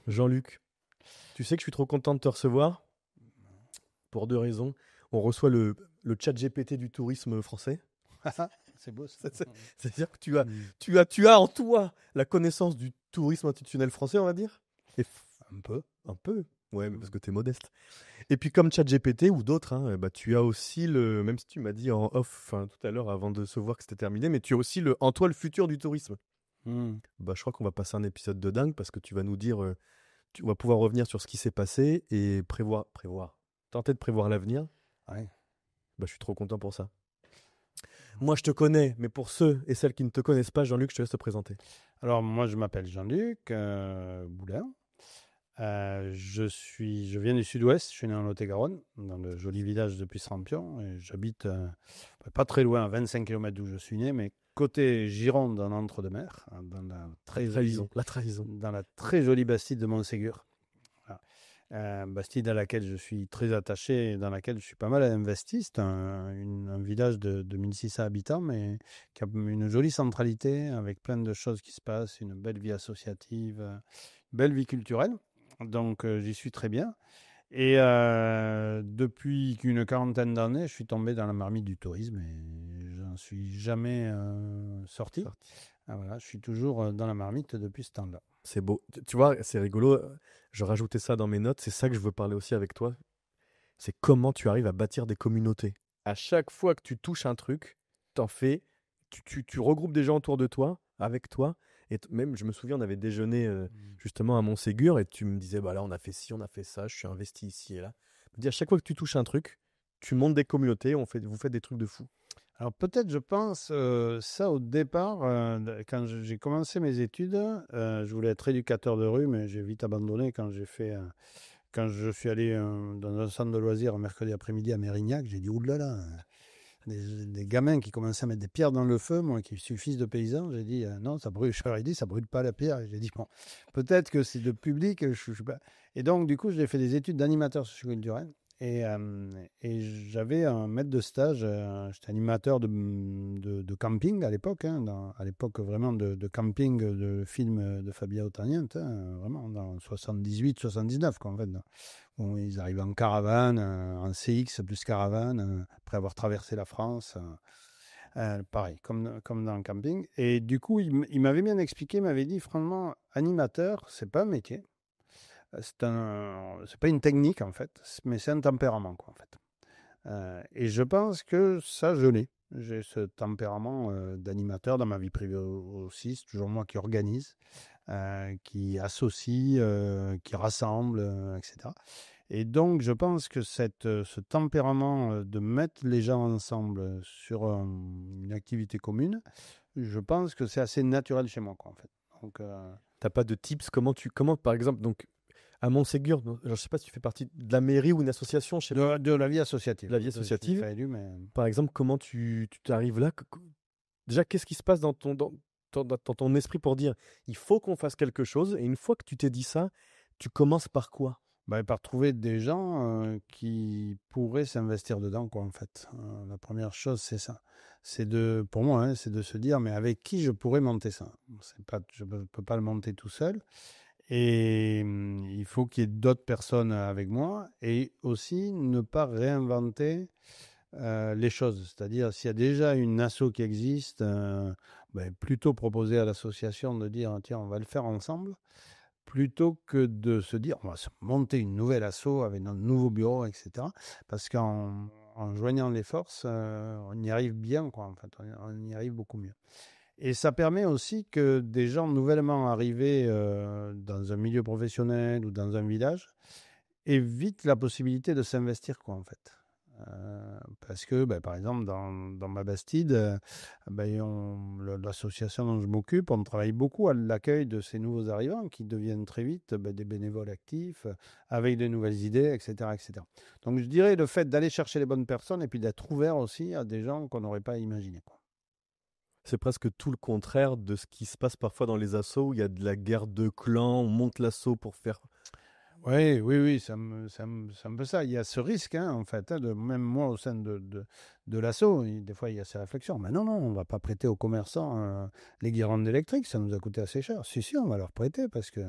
Jean-Luc, tu sais que je suis trop content de te recevoir pour 2 raisons. On reçoit le chat GPT du tourisme français. C'est beau ça. C'est-à-dire que tu as en toi la connaissance du tourisme institutionnel français, on va dire. Et Un peu. un peu. Ouais, mais parce que tu es modeste. Et puis comme ChatGPT ou d'autres, hein, bah, tu as aussi même si tu m'as dit en off tout à l'heure avant de se voir que c'était terminé, mais tu as aussi en toi le futur du tourisme. Bah, je crois qu'on va passer un épisode de dingue parce que tu vas nous dire, on va pouvoir revenir sur ce qui s'est passé et tenter de prévoir l'avenir. Ouais. Bah, je suis trop content pour ça. Moi, je te connais, mais pour ceux et celles qui ne te connaissent pas, Jean-Luc, je te laisse te présenter. Alors, moi, je m'appelle Jean-Luc Boulin. Je viens du sud-ouest, je suis né en Lot-et-Garonne, dans le joli village de Puy-Sampion. Et j'habite pas très loin, à 25 km d'où je suis né, mais côté Gironde, en entre-deux-mers, dans la trahison. dans la très jolie Bastide de Montségur. Voilà. Bastide à laquelle je suis très attaché et dans laquelle je suis pas mal investi. C'est un village de 1600 habitants, mais qui a une jolie centralité avec plein de choses qui se passent, une belle vie associative, une belle vie culturelle. Donc j'y suis très bien. Et depuis une quarantaine d'années, je suis tombé dans la marmite du tourisme et j'en suis jamais sorti. Ah, voilà, je suis toujours dans la marmite depuis ce temps-là. C'est beau. Tu vois, c'est rigolo. Je rajoutais ça dans mes notes. C'est ça que je veux parler aussi avec toi. C'est comment tu arrives à bâtir des communautés. À chaque fois que tu touches un truc, t'en fais. Tu regroupes des gens autour de toi, avec toi. Et même, je me souviens, on avait déjeuné justement à Montségur et tu me disais, bah là, on a fait ci, on a fait ça, je suis investi ici et là. Je me dis, à chaque fois que tu touches un truc, tu montes des communautés, vous faites des trucs de fou. Alors peut-être, je pense, ça au départ, quand j'ai commencé mes études, je voulais être éducateur de rue, mais j'ai vite abandonné quand je suis allé dans un centre de loisirs un mercredi après-midi à Mérignac. J'ai dit, oulala, des gamins qui commençaient à mettre des pierres dans le feu, moi qui suis fils de paysan, j'ai dit, non, ça brûle, je leur ai dit, ça brûle pas la pierre. Et j'ai dit, bon, peut-être que c'est le public, je sais pas. Et donc, du coup, j'ai fait des études d'animateur socioculturel. Et j'avais un maître de stage, j'étais animateur de camping à l'époque, hein, à l'époque vraiment de camping de film de Fabien Ottaniente, hein, vraiment dans 78-79, quoi, en fait. Où ils arrivaient en caravane, en CX plus caravane, après avoir traversé la France, pareil, comme dans le camping. Et du coup, il m'avait bien expliqué, il m'avait dit, franchement, animateur, c'est pas un métier. C'est pas une technique en fait, mais c'est un tempérament quoi en fait. Et je pense que ça je l'ai. J'ai ce tempérament d'animateur dans ma vie privée aussi. C'est toujours moi qui organise, qui associe, qui rassemble, etc. Et donc je pense que ce tempérament de mettre les gens ensemble sur une activité commune, je pense que c'est assez naturel chez moi quoi en fait. Donc T'as pas de tips comment par exemple donc à Montségur, je sais pas si tu fais partie de la mairie ou une association, je sais pas. de la vie associative. De la vie associative. Je suis pas élu, mais... Par exemple, comment tu t'arrives là déjà, qu'est-ce qui se passe dans ton esprit pour dire il faut qu'on fasse quelque chose? Et une fois que tu t'es dit ça, tu commences par quoi? Bah, par trouver des gens qui pourraient s'investir dedans, quoi, en fait. La première chose, c'est ça. Pour moi, hein, c'est de se dire, mais avec qui je pourrais monter ça? Je ne peux pas le monter tout seul. Et il faut qu'il y ait d'autres personnes avec moi. Et aussi, ne pas réinventer les choses. C'est-à-dire, s'il y a déjà une asso qui existe, plutôt proposer à l'association de dire, tiens, on va le faire ensemble, plutôt que de se dire, on va se monter une nouvelle asso avec notre nouveau bureau, etc. Parce qu'en joignant les forces, on y arrive bien, quoi, en fait, on y arrive beaucoup mieux. Et ça permet aussi que des gens nouvellement arrivés dans un milieu professionnel ou dans un village aient vite la possibilité de s'investir, quoi, en fait. Parce que, par exemple, dans ma Bastide, l'association dont je m'occupe, on travaille beaucoup à l'accueil de ces nouveaux arrivants qui deviennent très vite des bénévoles actifs, avec de nouvelles idées, etc., etc. Donc, je dirais le fait d'aller chercher les bonnes personnes et puis d'être ouvert aussi à des gens qu'on n'aurait pas imaginés, quoi. C'est presque tout le contraire de ce qui se passe parfois dans les assos où il y a de la guerre de clans, on monte l'assaut pour faire. Oui, c'est un peu ça. Il y a ce risque, hein, en fait, hein, même moi au sein de l'asso, des fois il y a ces réflexions. Mais non, on ne va pas prêter aux commerçants les guirlandes électriques, ça nous a coûté assez cher. Si, on va leur prêter parce que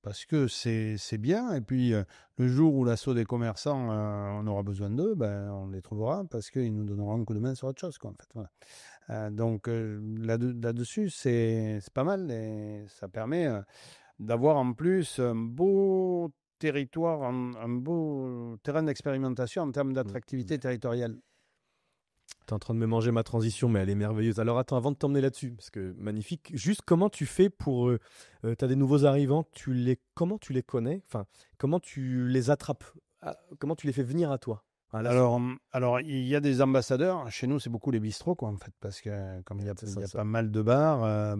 parce que c'est bien. Et puis, le jour où l'assaut des commerçants, on aura besoin d'eux, ben, on les trouvera parce qu'ils nous donneront un coup de main sur autre chose, quoi, en fait. Voilà. Donc, là-dessus, c'est pas mal et ça permet d'avoir en plus un beau territoire, un beau terrain d'expérimentation en termes d'attractivité territoriale. T'es en train de me manger ma transition, mais elle est merveilleuse. Alors attends, avant de t'emmener là-dessus, parce que magnifique, juste comment tu fais pour... t'as des nouveaux arrivants, comment tu les connais? Enfin, comment tu les attrapes? Comment tu les fais venir à toi? À l'assaut. Alors, il y a des ambassadeurs. Chez nous, c'est beaucoup les bistrots, quoi, en fait, parce que comme il y a pas mal de bars,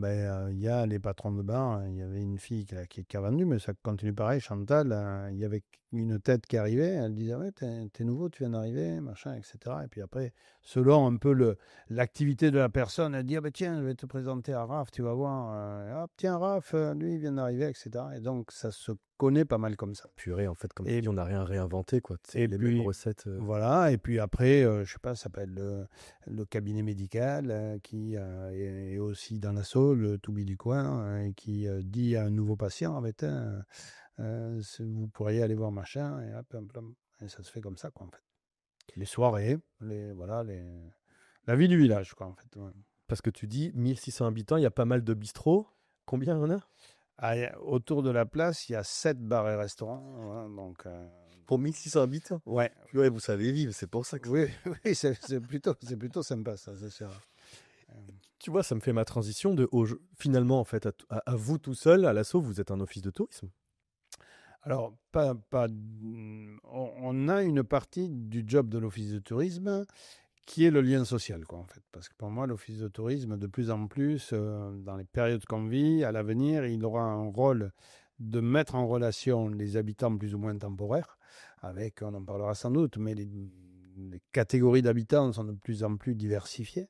il y a les patrons de bars. Il y avait une fille qui a vendu, mais ça continue pareil. Chantal, il y avait une tête qui arrivait. Elle disait, ouais, t'es nouveau, tu viens d'arriver, machin, etc. Et puis après, selon un peu l'activité de la personne, elle dit, ah, tiens, je vais te présenter à Raph, tu vas voir. Hop, tiens, Raph, lui, il vient d'arriver, etc. Et donc, ça se connaît pas mal comme ça. Purée, en fait, comme tu dis, on n'a rien réinventé, quoi. C'est Et les puis, mêmes recettes. voilà, et puis après, je sais pas, ça s'appelle le cabinet médical qui est aussi dans l'assaut, le Toubi du coin, et qui dit à un nouveau patient, vous pourriez aller voir machin, et hop, hop, hop. Et ça se fait comme ça, quoi, en fait. Les soirées, la vie du village, quoi, en fait. Ouais. Parce que tu dis 1600 habitants, il y a pas mal de bistrots. Combien il y en a? Autour de la place, il y a 7 bars et restaurants. Voilà, donc, pour 1600 habitants? Ouais. Ouais, vous savez vivre, c'est pour ça que... Oui, oui, c'est plutôt sympa, ça, c'est sûr. Tu vois, ça me fait ma transition finalement, en fait, à vous tout seul, à l'assaut, vous êtes un office de tourisme. Alors, on a une partie du job de l'office de tourisme qui est le lien social, quoi, en fait. Parce que pour moi, l'office de tourisme, de plus en plus, dans les périodes qu'on vit, à l'avenir, il aura un rôle de mettre en relation les habitants plus ou moins temporaires, avec, on en parlera sans doute, mais les catégories d'habitants sont de plus en plus diversifiées.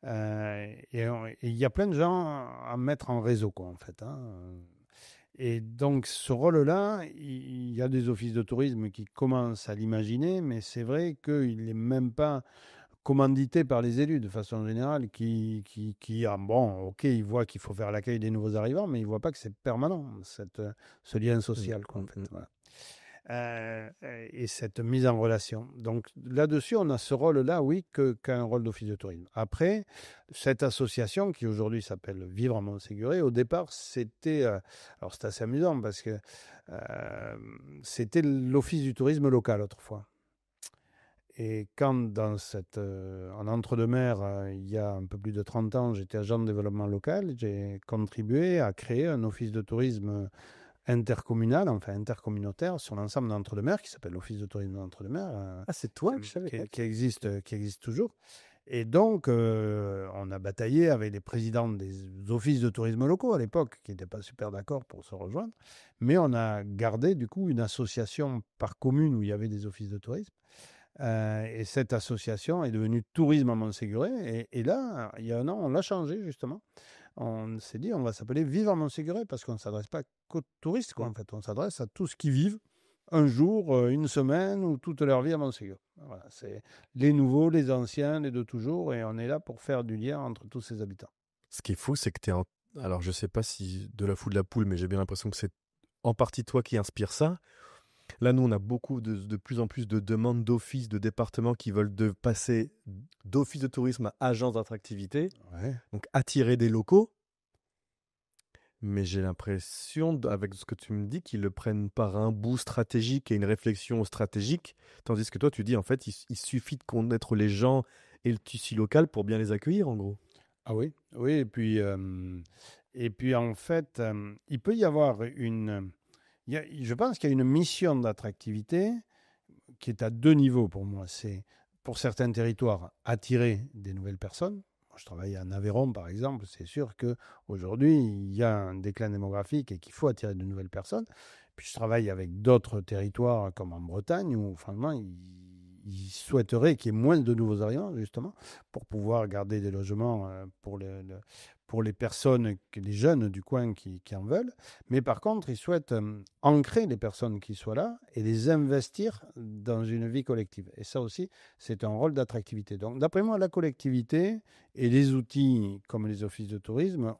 Et il y a plein de gens à mettre en réseau, quoi, en fait. Et donc, ce rôle-là, il y a des offices de tourisme qui commencent à l'imaginer, mais c'est vrai qu'il n'est même pas commandité par les élus de façon générale, ok, ils voient qu'il faut faire l'accueil des nouveaux arrivants, mais ils ne voient pas que c'est permanent, ce lien social, quoi, en fait. Voilà. Et cette mise en relation. Donc là-dessus, on a ce rôle-là, oui, qu'un rôle d'office de tourisme. Après, cette association qui aujourd'hui s'appelle Vivre à Montséguré, au départ, c'était... alors c'est assez amusant parce que c'était l'office du tourisme local autrefois. Et quand en Entre-deux-Mers, il y a un peu plus de 30 ans, j'étais agent de développement local, j'ai contribué à créer un office de tourisme intercommunal, enfin intercommunautaire, sur l'ensemble d'Entre-deux-Mers, qui s'appelle l'Office de tourisme d'Entre-deux-Mers. C'est toi que je savais. Qui existe toujours. Et donc, on a bataillé avec les présidents des offices de tourisme locaux à l'époque, qui n'étaient pas super d'accord pour se rejoindre. Mais on a gardé, du coup, une association par commune où il y avait des offices de tourisme. Et cette association est devenue Tourisme à Montséguré. Et là, il y a un an, on l'a changé, justement. On s'est dit, on va s'appeler Vivre à Montséguré parce qu'on ne s'adresse pas qu'aux touristes, quoi, en fait. On s'adresse à tous qui vivent un jour, une semaine ou toute leur vie à Montséguré. Voilà, c'est les nouveaux, les anciens, les de toujours, et on est là pour faire du lien entre tous ces habitants. Ce qui est fou, c'est que tu es Alors, je sais pas si de la fou de la poule, mais j'ai bien l'impression que c'est en partie toi qui inspire ça. Là, nous, on a beaucoup de plus en plus de demandes d'offices, de départements qui veulent passer d'office de tourisme à agence d'attractivité. Ouais. Donc, attirer des locaux. Mais j'ai l'impression, avec ce que tu me dis, qu'ils le prennent par un bout stratégique et une réflexion stratégique. Tandis que toi, tu dis, en fait, il suffit de connaître les gens et le tissu local pour bien les accueillir, en gros. Ah oui, oui. Et puis en fait, il peut y avoir je pense qu'il y a une mission d'attractivité qui est à deux niveaux pour moi. C'est, pour certains territoires, attirer des nouvelles personnes. Je travaille en Aveyron, par exemple. C'est sûr qu'aujourd'hui, il y a un déclin démographique et qu'il faut attirer de nouvelles personnes. Puis je travaille avec d'autres territoires, comme en Bretagne, où finalement, il ils souhaiteraient qu'il y ait moins de nouveaux arrivants, justement, pour pouvoir garder des logements pour les personnes, les jeunes du coin qui en veulent. Mais par contre, ils souhaitent ancrer les personnes qui soient là et les investir dans une vie collective. Et ça aussi, c'est un rôle d'attractivité. Donc, d'après moi, la collectivité et les outils comme les offices de tourisme,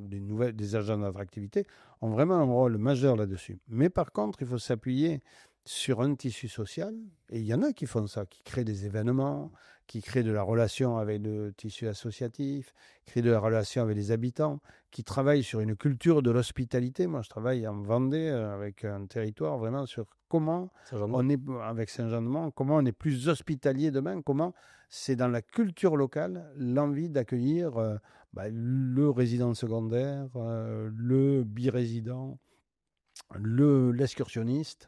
des agents d'attractivité, ont vraiment un rôle majeur là-dessus. Mais par contre, il faut s'appuyer sur un tissu social, et il y en a qui font ça, qui créent des événements, qui créent de la relation avec le tissu associatif, qui créent de la relation avec les habitants, qui travaillent sur une culture de l'hospitalité. Moi, je travaille en Vendée avec un territoire vraiment sur comment on est, avec Saint-Jean-de-Mont, comment on est plus hospitalier demain, comment c'est dans la culture locale l'envie d'accueillir le résident secondaire, le birésident, l'excursionniste,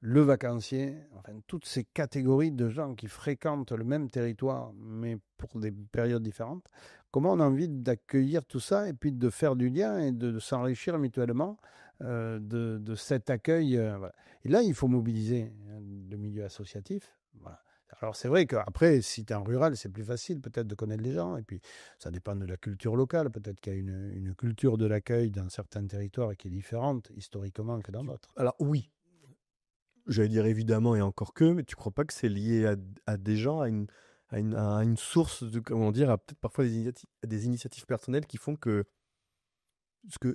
le vacancier, enfin toutes ces catégories de gens qui fréquentent le même territoire, mais pour des périodes différentes. Comment on a envie d'accueillir tout ça et puis de faire du lien et de s'enrichir mutuellement de cet accueil. Voilà. Et là, il faut mobiliser le milieu associatif. Voilà. Alors c'est vrai qu'après, si tu es en rural, c'est plus facile peut-être de connaître les gens. Et puis, ça dépend de la culture locale. Peut-être qu'il y a une culture de l'accueil dans certains territoires qui est différente historiquement que dans d'autres. Alors oui, j'allais dire évidemment et encore que, mais tu crois pas que c'est lié à des gens, à une source de, comment dire, à peut-être parfois des initiatives personnelles qui font que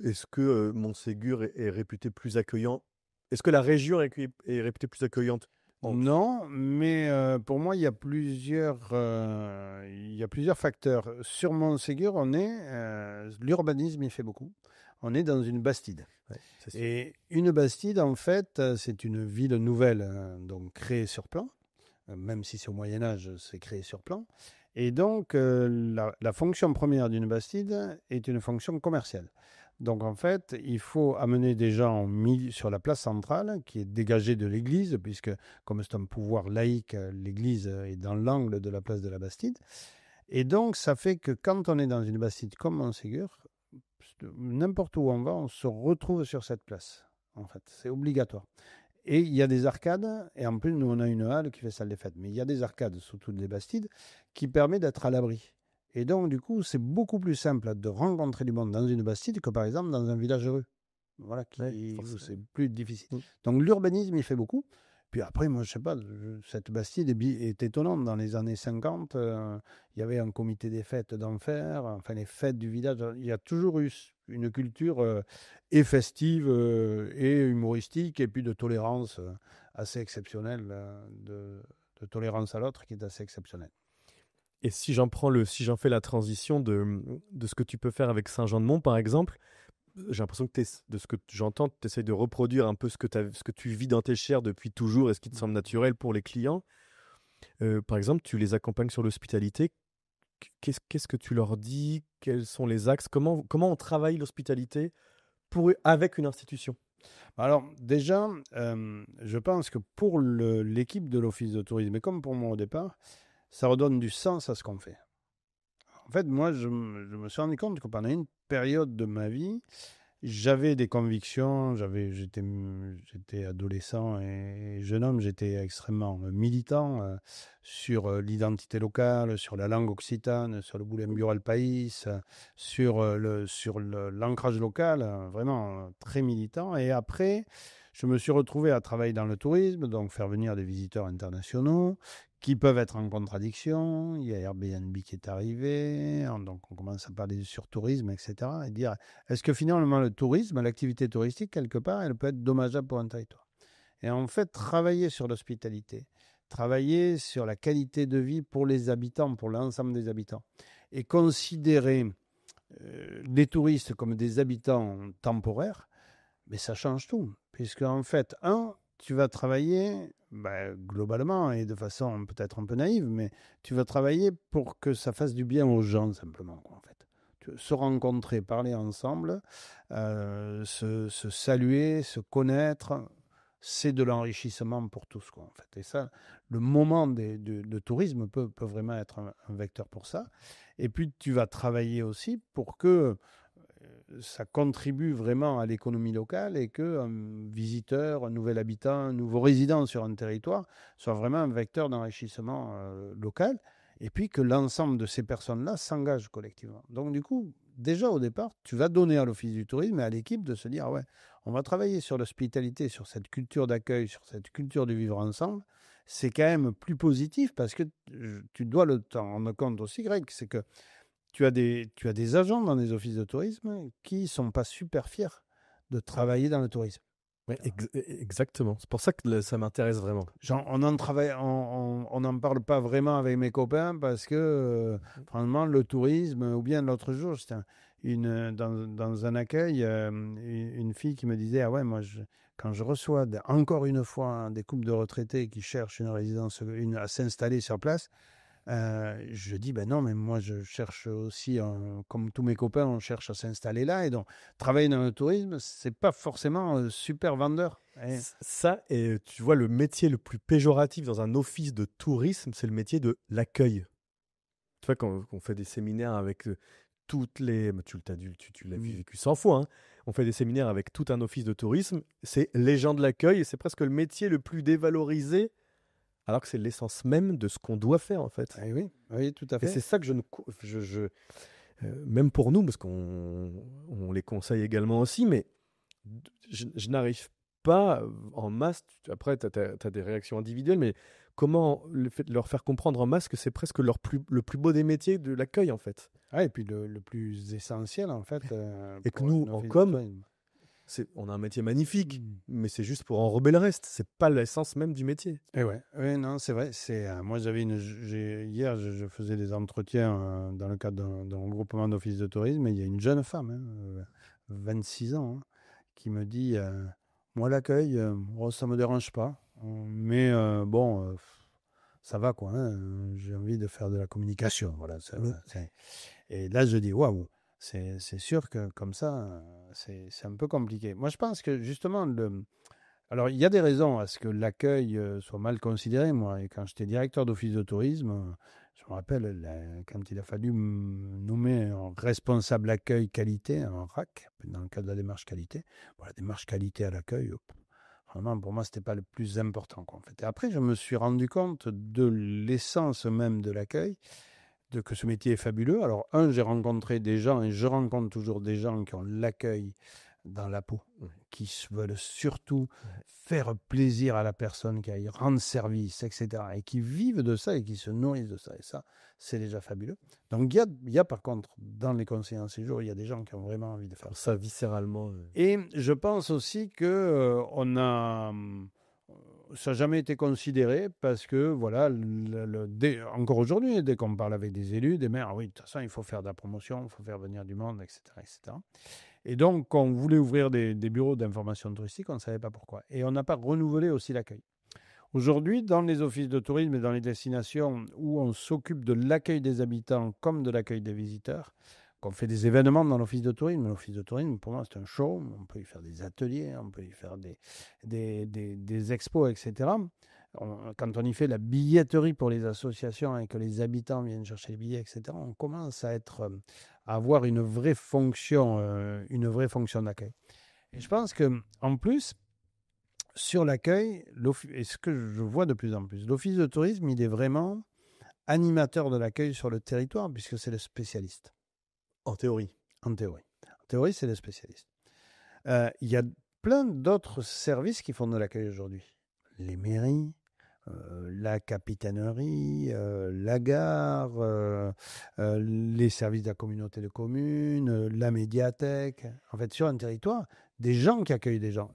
est-ce que Montségur est réputé plus accueillant? Est-ce que la région est réputée plus accueillante? Non, mais pour moi, il y a plusieurs facteurs. Sur Montségur, l'urbanisme, il fait beaucoup. On est dans une bastide. Ouais, et une bastide, en fait, c'est une ville nouvelle, donc créée sur plan. Même si c'est au Moyen-Âge, c'est créé sur plan. Et donc, la fonction première d'une bastide est une fonction commerciale. Donc, en fait, il faut amener des gens sur la place centrale, qui est dégagée de l'église, puisque, comme c'est un pouvoir laïque, l'église est dans l'angle de la place de la Bastide. Et donc, ça fait que quand on est dans une bastide comme Montségur, n'importe où on va, on se retrouve sur cette place. En fait, c'est obligatoire. Et il y a des arcades, et en plus, nous, on a une halle qui fait salle des fêtes. Mais il y a des arcades sous toutes les bastides qui permettent d'être à l'abri. Et donc, du coup, c'est beaucoup plus simple de rencontrer du monde dans une bastide que, par exemple, dans un village heureux. Voilà, où c'est plus difficile. Donc, l'urbanisme, il fait beaucoup. Puis après, moi, je sais pas, cette bastide est étonnante. Dans les années 50, il y avait un comité des fêtes d'enfer, enfin, les fêtes du village. Il y a toujours eu une culture et festive et humoristique, et puis de tolérance assez exceptionnelle, de tolérance à l'autre qui est assez exceptionnelle. Et si j'en fais la transition de ce que tu peux faire avec Saint-Jean-de-Mont, par exemple, j'ai l'impression que de ce que j'entends, tu essayes de reproduire un peu ce que tu vis dans tes chairs depuis toujours et ce qui te semble naturel pour les clients. Par exemple, tu les accompagnes sur l'hospitalité. Qu'est-ce que tu leur dis? Quels sont les axes? Comment on travaille l'hospitalité avec une institution? Alors déjà, je pense que pour l'équipe de l'Office de tourisme, et comme pour moi au départ, ça redonne du sens à ce qu'on fait. En fait, moi, je me suis rendu compte que pendant une période de ma vie, j'avais des convictions, j'étais adolescent et jeune homme, j'étais extrêmement militant sur l'identité locale, sur la langue occitane, sur le Boulembural Pays, sur l'ancrage local, vraiment très militant. Et après, je me suis retrouvé à travailler dans le tourisme, donc faire venir des visiteurs internationaux qui peuvent être en contradiction. Il y a Airbnb qui est arrivé, donc on commence à parler sur tourisme, etc. Et dire, est-ce que finalement le tourisme, l'activité touristique, quelque part, elle peut être dommageable pour un territoire? Et en fait, travailler sur l'hospitalité, travailler sur la qualité de vie pour les habitants, pour l'ensemble des habitants, et considérer les touristes comme des habitants temporaires, mais ça change tout. Puisque en fait, tu vas travailler globalement et de façon peut-être un peu naïve, mais tu vas travailler pour que ça fasse du bien aux gens simplement, en fait. Se rencontrer, parler ensemble, se saluer, se connaître, c'est de l'enrichissement pour tous, quoi, en fait. Et ça, le moment de tourisme peut vraiment être un vecteur pour ça. Et puis, tu vas travailler aussi pour que ça contribue vraiment à l'économie locale et qu'un visiteur, un nouvel habitant, un nouveau résident sur un territoire soit vraiment un vecteur d'enrichissement local et puis que l'ensemble de ces personnes-là s'engagent collectivement. Donc du coup, déjà au départ, tu vas donner à l'Office du tourisme et à l'équipe de se dire, ouais, on va travailler sur l'hospitalité, sur cette culture d'accueil, sur cette culture du vivre ensemble. C'est quand même plus positif parce que tu dois t'en rendre compte aussi, Greg, c'est que tu as des agents dans des offices de tourisme qui ne sont pas super fiers de travailler dans le tourisme. Ouais, exactement. C'est pour ça que ça m'intéresse vraiment. Genre, on n'en parle pas vraiment avec mes copains parce que, franchement, le tourisme, ou bien l'autre jour, j'étais dans un accueil, une fille qui me disait, ah ouais, moi, quand je reçois encore une fois des couples de retraités qui cherchent une résidence, à s'installer sur place, je dis, ben non, mais moi, je cherche aussi, comme tous mes copains, on cherche à s'installer là. Et donc, travailler dans le tourisme, c'est pas forcément super vendeur. Ça, et tu vois, le métier le plus péjoratif dans un office de tourisme, c'est le métier de l'accueil. Tu vois, quand on fait des séminaires avec toutes les... Tu l'as vécu 100 fois, hein. On fait des séminaires avec tout un office de tourisme. C'est les gens de l'accueil et c'est presque le métier le plus dévalorisé, alors que c'est l'essence même de ce qu'on doit faire, en fait. Eh oui, oui, tout à fait. Et c'est ça que même pour nous, parce qu'on les conseille également aussi, mais je n'arrive pas en masse. Après, tu as des réactions individuelles, mais comment le fait de leur faire comprendre en masse que c'est presque le plus beau des métiers de l'accueil, en fait. Ah, et puis le plus essentiel, en fait. Et que nous, en com, on a un métier magnifique, mais c'est juste pour enrober le reste. C'est pas l'essence même du métier. Et ouais, non, c'est vrai. Moi, hier, je faisais des entretiens dans le cadre d'un regroupement d'offices de tourisme, et il y a une jeune femme, 26 ans, qui me dit, moi, l'accueil, ça me dérange pas, mais bon, ça va quoi. J'ai envie de faire de la communication, voilà. Et là, je dis, waouh. C'est sûr que comme ça, c'est un peu compliqué. Moi, je pense que justement, alors il y a des raisons à ce que l'accueil soit mal considéré. Moi, et quand j'étais directeur d'office de tourisme, je me rappelle quand il a fallu nommer un responsable accueil qualité, un RAC, dans le cadre de la démarche qualité. Bon, la démarche qualité à l'accueil, vraiment, pour moi, c'était pas le plus important, quoi, en fait. Et après, je me suis rendu compte de l'essence même de l'accueil, que ce métier est fabuleux. Alors, j'ai rencontré des gens, et je rencontre toujours des gens qui ont l'accueil dans la peau, qui veulent surtout faire plaisir à la personne, qui aille rendre service, etc. Et qui vivent de ça et qui se nourrissent de ça. Et ça, c'est déjà fabuleux. Donc, il y a par contre, dans les conseillers en séjour, il y a des gens qui ont vraiment envie de faire ça viscéralement. Et je pense aussi que ça n'a jamais été considéré parce que, voilà, encore aujourd'hui, dès qu'on parle avec des élus, des maires, oui, de toute façon, il faut faire de la promotion, il faut faire venir du monde, etc. etc. Et donc, on voulait ouvrir des bureaux d'information touristique, on ne savait pas pourquoi. Et on n'a pas renouvelé aussi l'accueil. Aujourd'hui, dans les offices de tourisme et dans les destinations où on s'occupe de l'accueil des habitants comme de l'accueil des visiteurs, qu'on fait des événements dans l'office de tourisme. L'office de tourisme, pour moi, c'est un show. On peut y faire des ateliers, on peut y faire des expos, etc. Quand on y fait la billetterie pour les associations et que les habitants viennent chercher les billets, etc., on commence à avoir une vraie fonction d'accueil. Et je pense qu'en plus, sur l'accueil, et ce que je vois de plus en plus, l'office de tourisme, il est vraiment animateur de l'accueil sur le territoire puisque c'est le spécialiste. En théorie. En théorie, c'est le spécialiste. Il y a plein d'autres services qui font de l'accueil aujourd'hui. Les mairies, la capitainerie, la gare, les services de la communauté de communes, la médiathèque. En fait, sur un territoire, des gens qui accueillent des gens.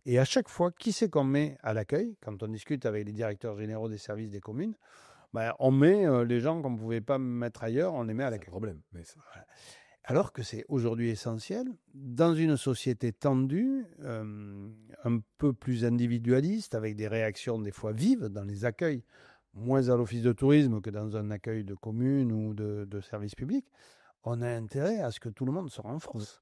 Et à chaque fois, qui c'est qu'on met à l'accueil? Quand on discute avec les directeurs généraux des services des communes, on met les gens qu'on ne pouvait pas mettre ailleurs, on les met à l'accueil. C'est un problème. Mais voilà. Alors que c'est aujourd'hui essentiel, dans une société tendue, un peu plus individualiste, avec des réactions des fois vives dans les accueils, moins à l'office de tourisme que dans un accueil de commune ou de service public, on a intérêt à ce que tout le monde se renforce.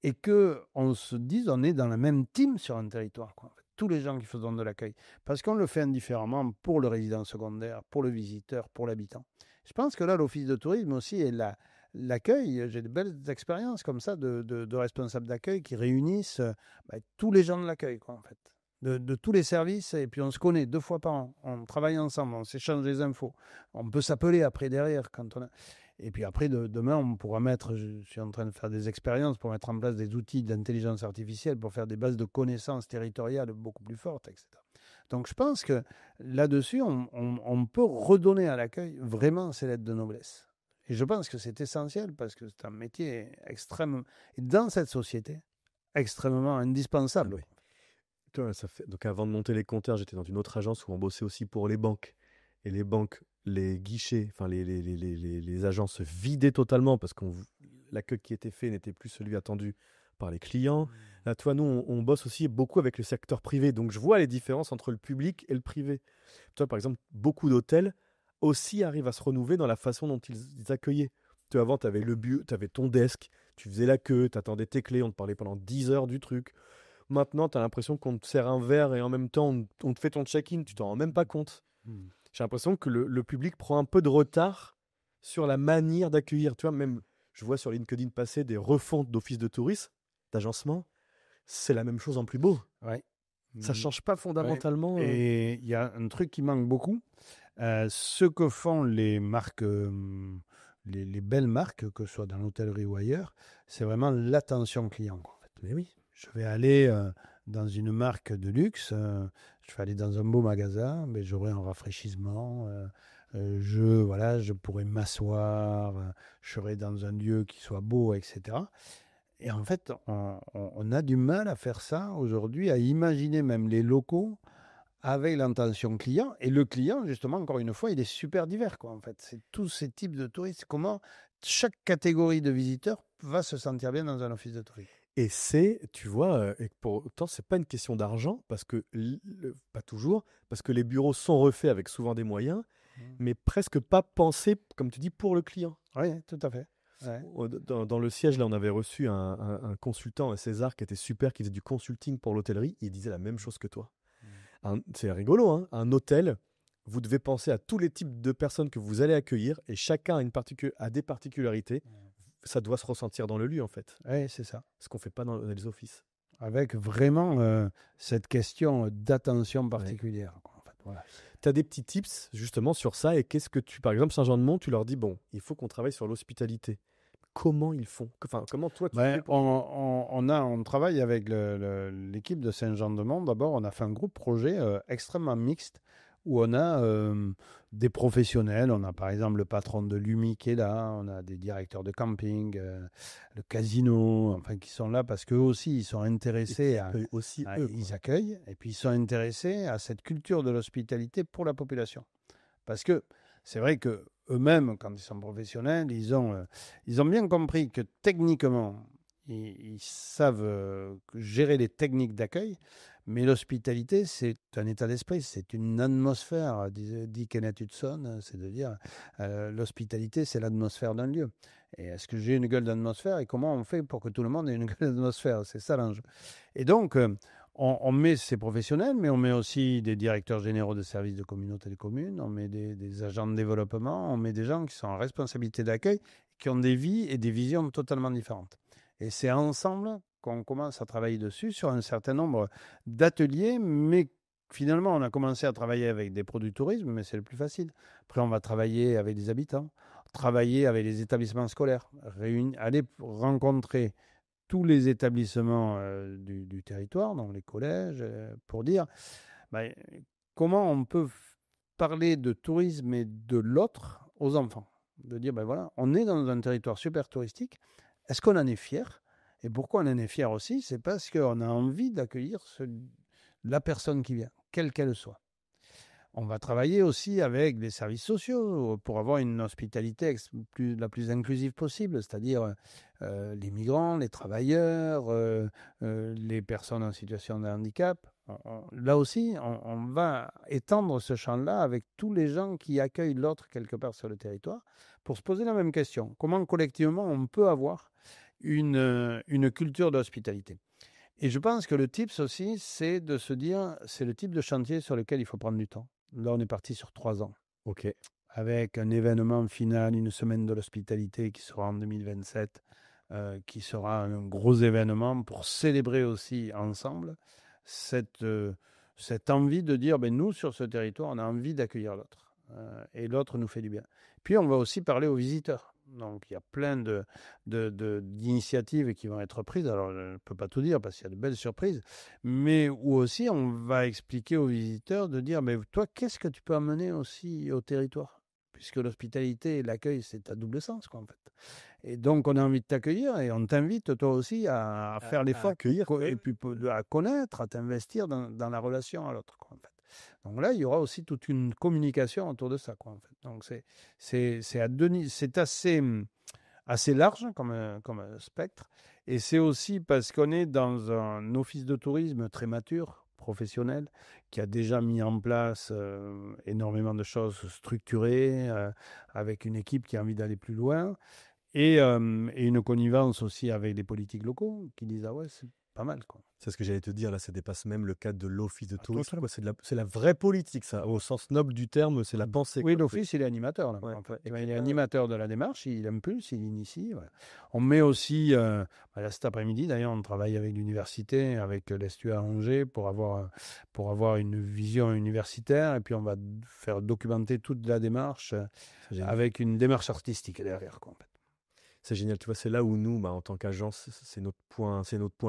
Et qu'on se dise, on est dans la même team sur un territoire, quoi. Tous les gens qui font de l'accueil. Parce qu'on le fait indifféremment pour le résident secondaire, pour le visiteur, pour l'habitant. Je pense que là, l'office de tourisme aussi est l'accueil, j'ai de belles expériences comme ça de responsables d'accueil qui réunissent tous les gens de l'accueil, quoi, en fait. De tous les services, et puis on se connaît 2 fois par an, on travaille ensemble, on s'échange des infos, on peut s'appeler après derrière quand on a... Et puis après, demain, on pourra mettre, je suis en train de faire des expériences pour mettre en place des outils d'intelligence artificielle pour faire des bases de connaissances territoriales beaucoup plus fortes, etc. Donc je pense que là-dessus, on peut redonner à l'accueil vraiment ses lettres de noblesse. Et je pense que c'est essentiel parce que c'est un métier extrêmement, et dans cette société, extrêmement indispensable. Oui. Toi, donc avant de monter les compteurs, j'étais dans une autre agence où on bossait aussi pour les banques. Et les banques, les guichets, enfin les agences se vidaient totalement parce que l'accueil qui était fait n'était plus celui attendu par les clients. Là, toi, nous, on bosse aussi beaucoup avec le secteur privé. Donc, je vois les différences entre le public et le privé. Toi, par exemple, beaucoup d'hôtels aussi arrivent à se renouveler dans la façon dont ils accueillaient. Toi, avant, tu avais tu avais ton desk, tu faisais la queue, tu attendais tes clés, on te parlait pendant 10 heures du truc. Maintenant, tu as l'impression qu'on te sert un verre et en même temps, on te fait ton check-in. Tu t'en rends même pas compte. J'ai l'impression que le public prend un peu de retard sur la manière d'accueillir. Tu vois, même, je vois sur LinkedIn passer des refontes d'office de tourisme, d'agencement. C'est la même chose en plus beau. Ouais. Ça change pas fondamentalement. Ouais. Et il y a un truc qui manque beaucoup. Ce que font les marques, les belles marques, que ce soit dans l'hôtellerie ou ailleurs, c'est vraiment l'attention client, quoi, en fait. Mais oui. Je vais aller dans une marque de luxe, je vais aller dans un beau magasin, mais j'aurai un rafraîchissement. Je pourrais m'asseoir, je serai dans un lieu qui soit beau, etc. Et en fait, on a du mal à faire ça aujourd'hui, à imaginer même les locaux avec l'intention client. Et le client, justement, encore une fois, il est super divers, quoi, en fait. C'est tous ces types de touristes. Comment chaque catégorie de visiteurs va se sentir bien dans un office de tourisme. Et tu vois, et pour autant, c'est pas une question d'argent, parce que, pas toujours, parce que les bureaux sont refaits avec souvent des moyens, mais presque pas pensés, comme tu dis, pour le client. Oui, tout à fait. Ouais. Dans le siège, là, on avait reçu un consultant, un César, qui était super, qui faisait du consulting pour l'hôtellerie. Il disait la même chose que toi. C'est rigolo, hein. Un hôtel, vous devez penser à tous les types de personnes que vous allez accueillir, et chacun a des particularités. Ça doit se ressentir dans le lieu, en fait. Oui, c'est ça. Ce qu'on ne fait pas dans les offices. Avec vraiment cette question d'attention particulière. Ouais. Quoi, en fait. Voilà. Tu as des petits tips, justement, sur ça. Et qu'est-ce que par exemple, Saint-Jean-de-Mont, tu leur dis, bon, il faut qu'on travaille sur l'hospitalité. Comment ils font? Enfin, comment toi, tu fais pour... On travaille avec l'équipe de Saint-Jean-de-Mont. D'abord, on a fait un groupe projet extrêmement mixte où on a des professionnels. On a par exemple le patron de l'UMI qui est là, on a des directeurs de camping, le casino, enfin qui sont là parce qu'eux aussi, ils sont intéressés ils accueillent, et puis ils sont intéressés à cette culture de l'hospitalité pour la population. Parce que c'est vrai que eux-mêmes, quand ils sont professionnels, ils ont bien compris que techniquement, ils savent gérer les techniques d'accueil, mais l'hospitalité, c'est un état d'esprit, c'est une atmosphère, dit Kenneth Hudson, c'est de dire l'hospitalité, c'est l'atmosphère d'un lieu. Et est-ce que j'ai une gueule d'atmosphère et comment on fait pour que tout le monde ait une gueule d'atmosphère? C'est ça l'enjeu. Et donc, on met ces professionnels, mais on met aussi des directeurs généraux de services de communauté de communes, on met des agents de développement, on met des gens qui sont en responsabilité d'accueil, qui ont des vies et des visions totalement différentes. Et c'est ensemble qu'on commence à travailler dessus sur un certain nombre d'ateliers, mais finalement, on a commencé à travailler avec des produits tourisme, mais c'est le plus facile. Après, on va travailler avec des habitants, travailler avec les établissements scolaires, aller rencontrer tous les établissements du territoire, donc les collèges, pour dire comment on peut parler de tourisme et de l'autre aux enfants. De dire, voilà, on est dans un territoire super touristique, est-ce qu'on en est fier? Et pourquoi on en est fier aussi? C'est parce qu'on a envie d'accueillir la personne qui vient, quelle qu'elle soit. On va travailler aussi avec des services sociaux pour avoir une hospitalité la plus inclusive possible, c'est-à-dire les migrants, les travailleurs, les personnes en situation de handicap. Là aussi, on va étendre ce champ-là avec tous les gens qui accueillent l'autre quelque part sur le territoire pour se poser la même question. Comment collectivement on peut avoir une culture d'hospitalité? Et je pense que le tips aussi, c'est de se dire, c'est le type de chantier sur lequel il faut prendre du temps. Là, on est parti sur 3 ans. Ok. avec un événement final, une semaine de l'hospitalité qui sera en 2027, qui sera un gros événement pour célébrer aussi ensemble cette envie de dire, nous, sur ce territoire, on a envie d'accueillir l'autre. Et l'autre nous fait du bien. Puis, on va aussi parler aux visiteurs. Donc, il y a plein d'initiatives qui vont être prises. Alors, je ne peux pas tout dire parce qu'il y a de belles surprises. Mais où aussi, on va expliquer aux visiteurs de dire, mais toi, qu'est-ce que tu peux amener aussi au territoire ? Puisque l'hospitalité et l'accueil, c'est à double sens, quoi, en fait. Et donc, on a envie de t'accueillir et on t'invite, toi aussi, à faire l'effort, et puis à connaître, à t'investir dans la relation à l'autre, quoi, en fait. Donc là, il y aura aussi toute une communication autour de ça, quoi, en fait. Donc, c'est assez large comme spectre. Et c'est aussi parce qu'on est dans un office de tourisme très mature, professionnel, qui a déjà mis en place énormément de choses structurées, avec une équipe qui a envie d'aller plus loin, et une connivence aussi avec les politiques locaux qui disent « Ah ouais, c'est pas mal, quoi ». C'est ce que j'allais te dire, là, ça dépasse même le cadre de l'office de tourisme. C'est la vraie politique, ça. Au sens noble du terme, c'est la pensée. Oui, l'office, il est animateur. Là, en fait. Il est animateur de la démarche, il impulse, il initie. Ouais. On met aussi, là, cet après-midi, d'ailleurs, on travaille avec l'université, avec l'Estu à Angers, pour avoir une vision universitaire. Et puis, on va faire documenter toute la démarche avec une démarche artistique derrière, quoi, en fait. C'est génial, tu vois, c'est là où nous, en tant qu'agence, c'est notre point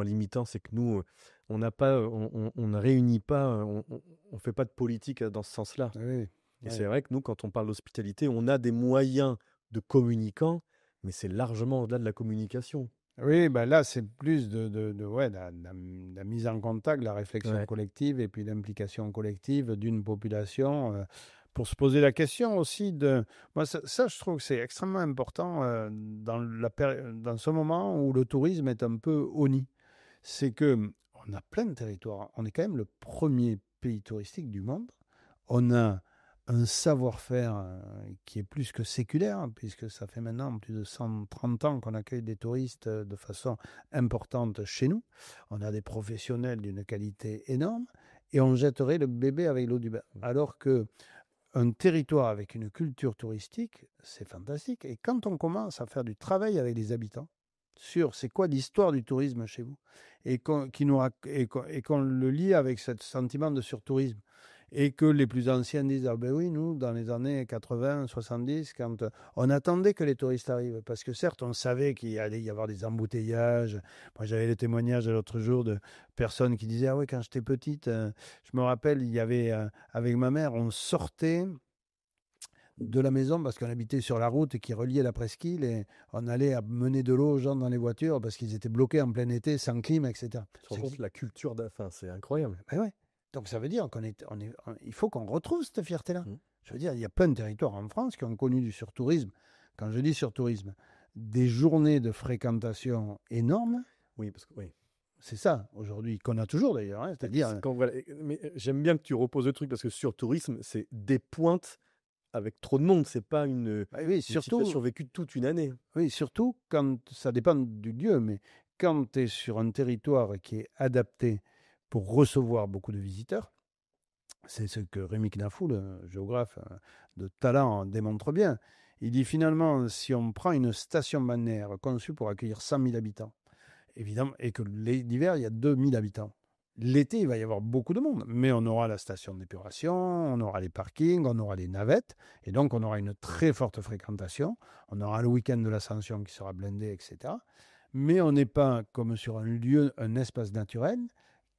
limitant, c'est que nous, on ne réunit pas, on fait pas de politique dans ce sens-là. Oui, et c'est vrai que nous, quand on parle d'hospitalité, on a des moyens de communicants, mais c'est largement au-delà de la communication. Oui, là, c'est plus de la mise en contact, la réflexion collective et puis l'implication collective d'une population. Pour se poser la question aussi de... Moi, ça je trouve que c'est extrêmement important dans ce moment où le tourisme est un peu honni. C'est qu'on a plein de territoires. On est quand même le premier pays touristique du monde. On a un savoir-faire qui est plus que séculaire, puisque ça fait maintenant plus de 130 ans qu'on accueille des touristes de façon importante chez nous. On a des professionnels d'une qualité énorme et on jetterait le bébé avec l'eau du bain. Alors que un territoire avec une culture touristique, c'est fantastique. Et quand on commence à faire du travail avec les habitants sur c'est quoi l'histoire du tourisme chez vous, et qu'on le lie avec ce sentiment de surtourisme, et que les plus anciens disent « Ah ben oui, nous, dans les années 80, 70, quand on attendait que les touristes arrivent, parce que certes, on savait qu'il allait y avoir des embouteillages. » Moi, j'avais le témoignage l'autre jour de personnes qui disaient « Ah oui, quand j'étais petite, je me rappelle, il y avait, avec ma mère, on sortait de la maison parce qu'on habitait sur la route qui reliait la presqu'île et on allait mener de l'eau aux gens dans les voitures parce qu'ils étaient bloqués en plein été, sans clim, etc. » La culture c'est incroyable. Ben ouais. Donc ça veut dire il faut qu'on retrouve cette fierté-là. Je veux dire, il y a plein de territoires en France qui ont connu du surtourisme. Quand je dis surtourisme, des journées de fréquentation énormes. Oui, parce que c'est ça aujourd'hui qu'on a toujours d'ailleurs. C'est-à-dire. Mais j'aime bien que tu reposes le truc parce que surtourisme, c'est des pointes avec trop de monde. C'est pas une situation vécue toute une année. Oui, surtout quand ça dépend du lieu, mais quand tu es sur un territoire qui est adapté pour recevoir beaucoup de visiteurs. C'est ce que Rémi Knafou, le géographe de talent, démontre bien. Il dit finalement, si on prend une station balnéaire conçue pour accueillir 100 000 habitants, évidemment, et que l'hiver, il y a 2 000 habitants, l'été, il va y avoir beaucoup de monde, mais on aura la station d'épuration, on aura les parkings, on aura les navettes, et donc on aura une très forte fréquentation, on aura le week-end de l'Ascension qui sera blindé, etc. Mais on n'est pas comme sur un lieu, un espace naturel,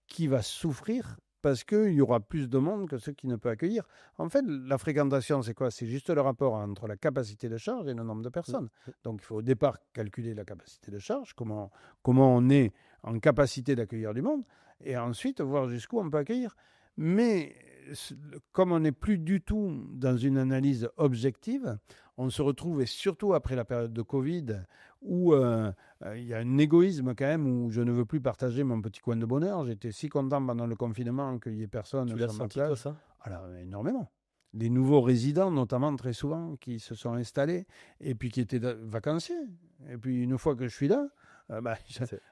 qui va souffrir parce qu'il y aura plus de monde que ceux qui ne peuvent accueillir. En fait, la fréquentation, c'est quoi? C'est juste le rapport entre la capacité de charge et le nombre de personnes. Donc, il faut au départ calculer la capacité de charge, comment on est en capacité d'accueillir du monde, et ensuite voir jusqu'où on peut accueillir. Mais comme on n'est plus du tout dans une analyse objective, on se retrouve, et surtout après la période de Covid, où il y a un égoïsme quand même, où je ne veux plus partager mon petit coin de bonheur. J'étais si content pendant le confinement qu'il n'y ait personne sur ma place. Tu l'as senti, toi, ça? Alors, énormément. Les nouveaux résidents, notamment, très souvent, qui se sont installés, et puis qui étaient vacanciers. Et puis, une fois que je suis là,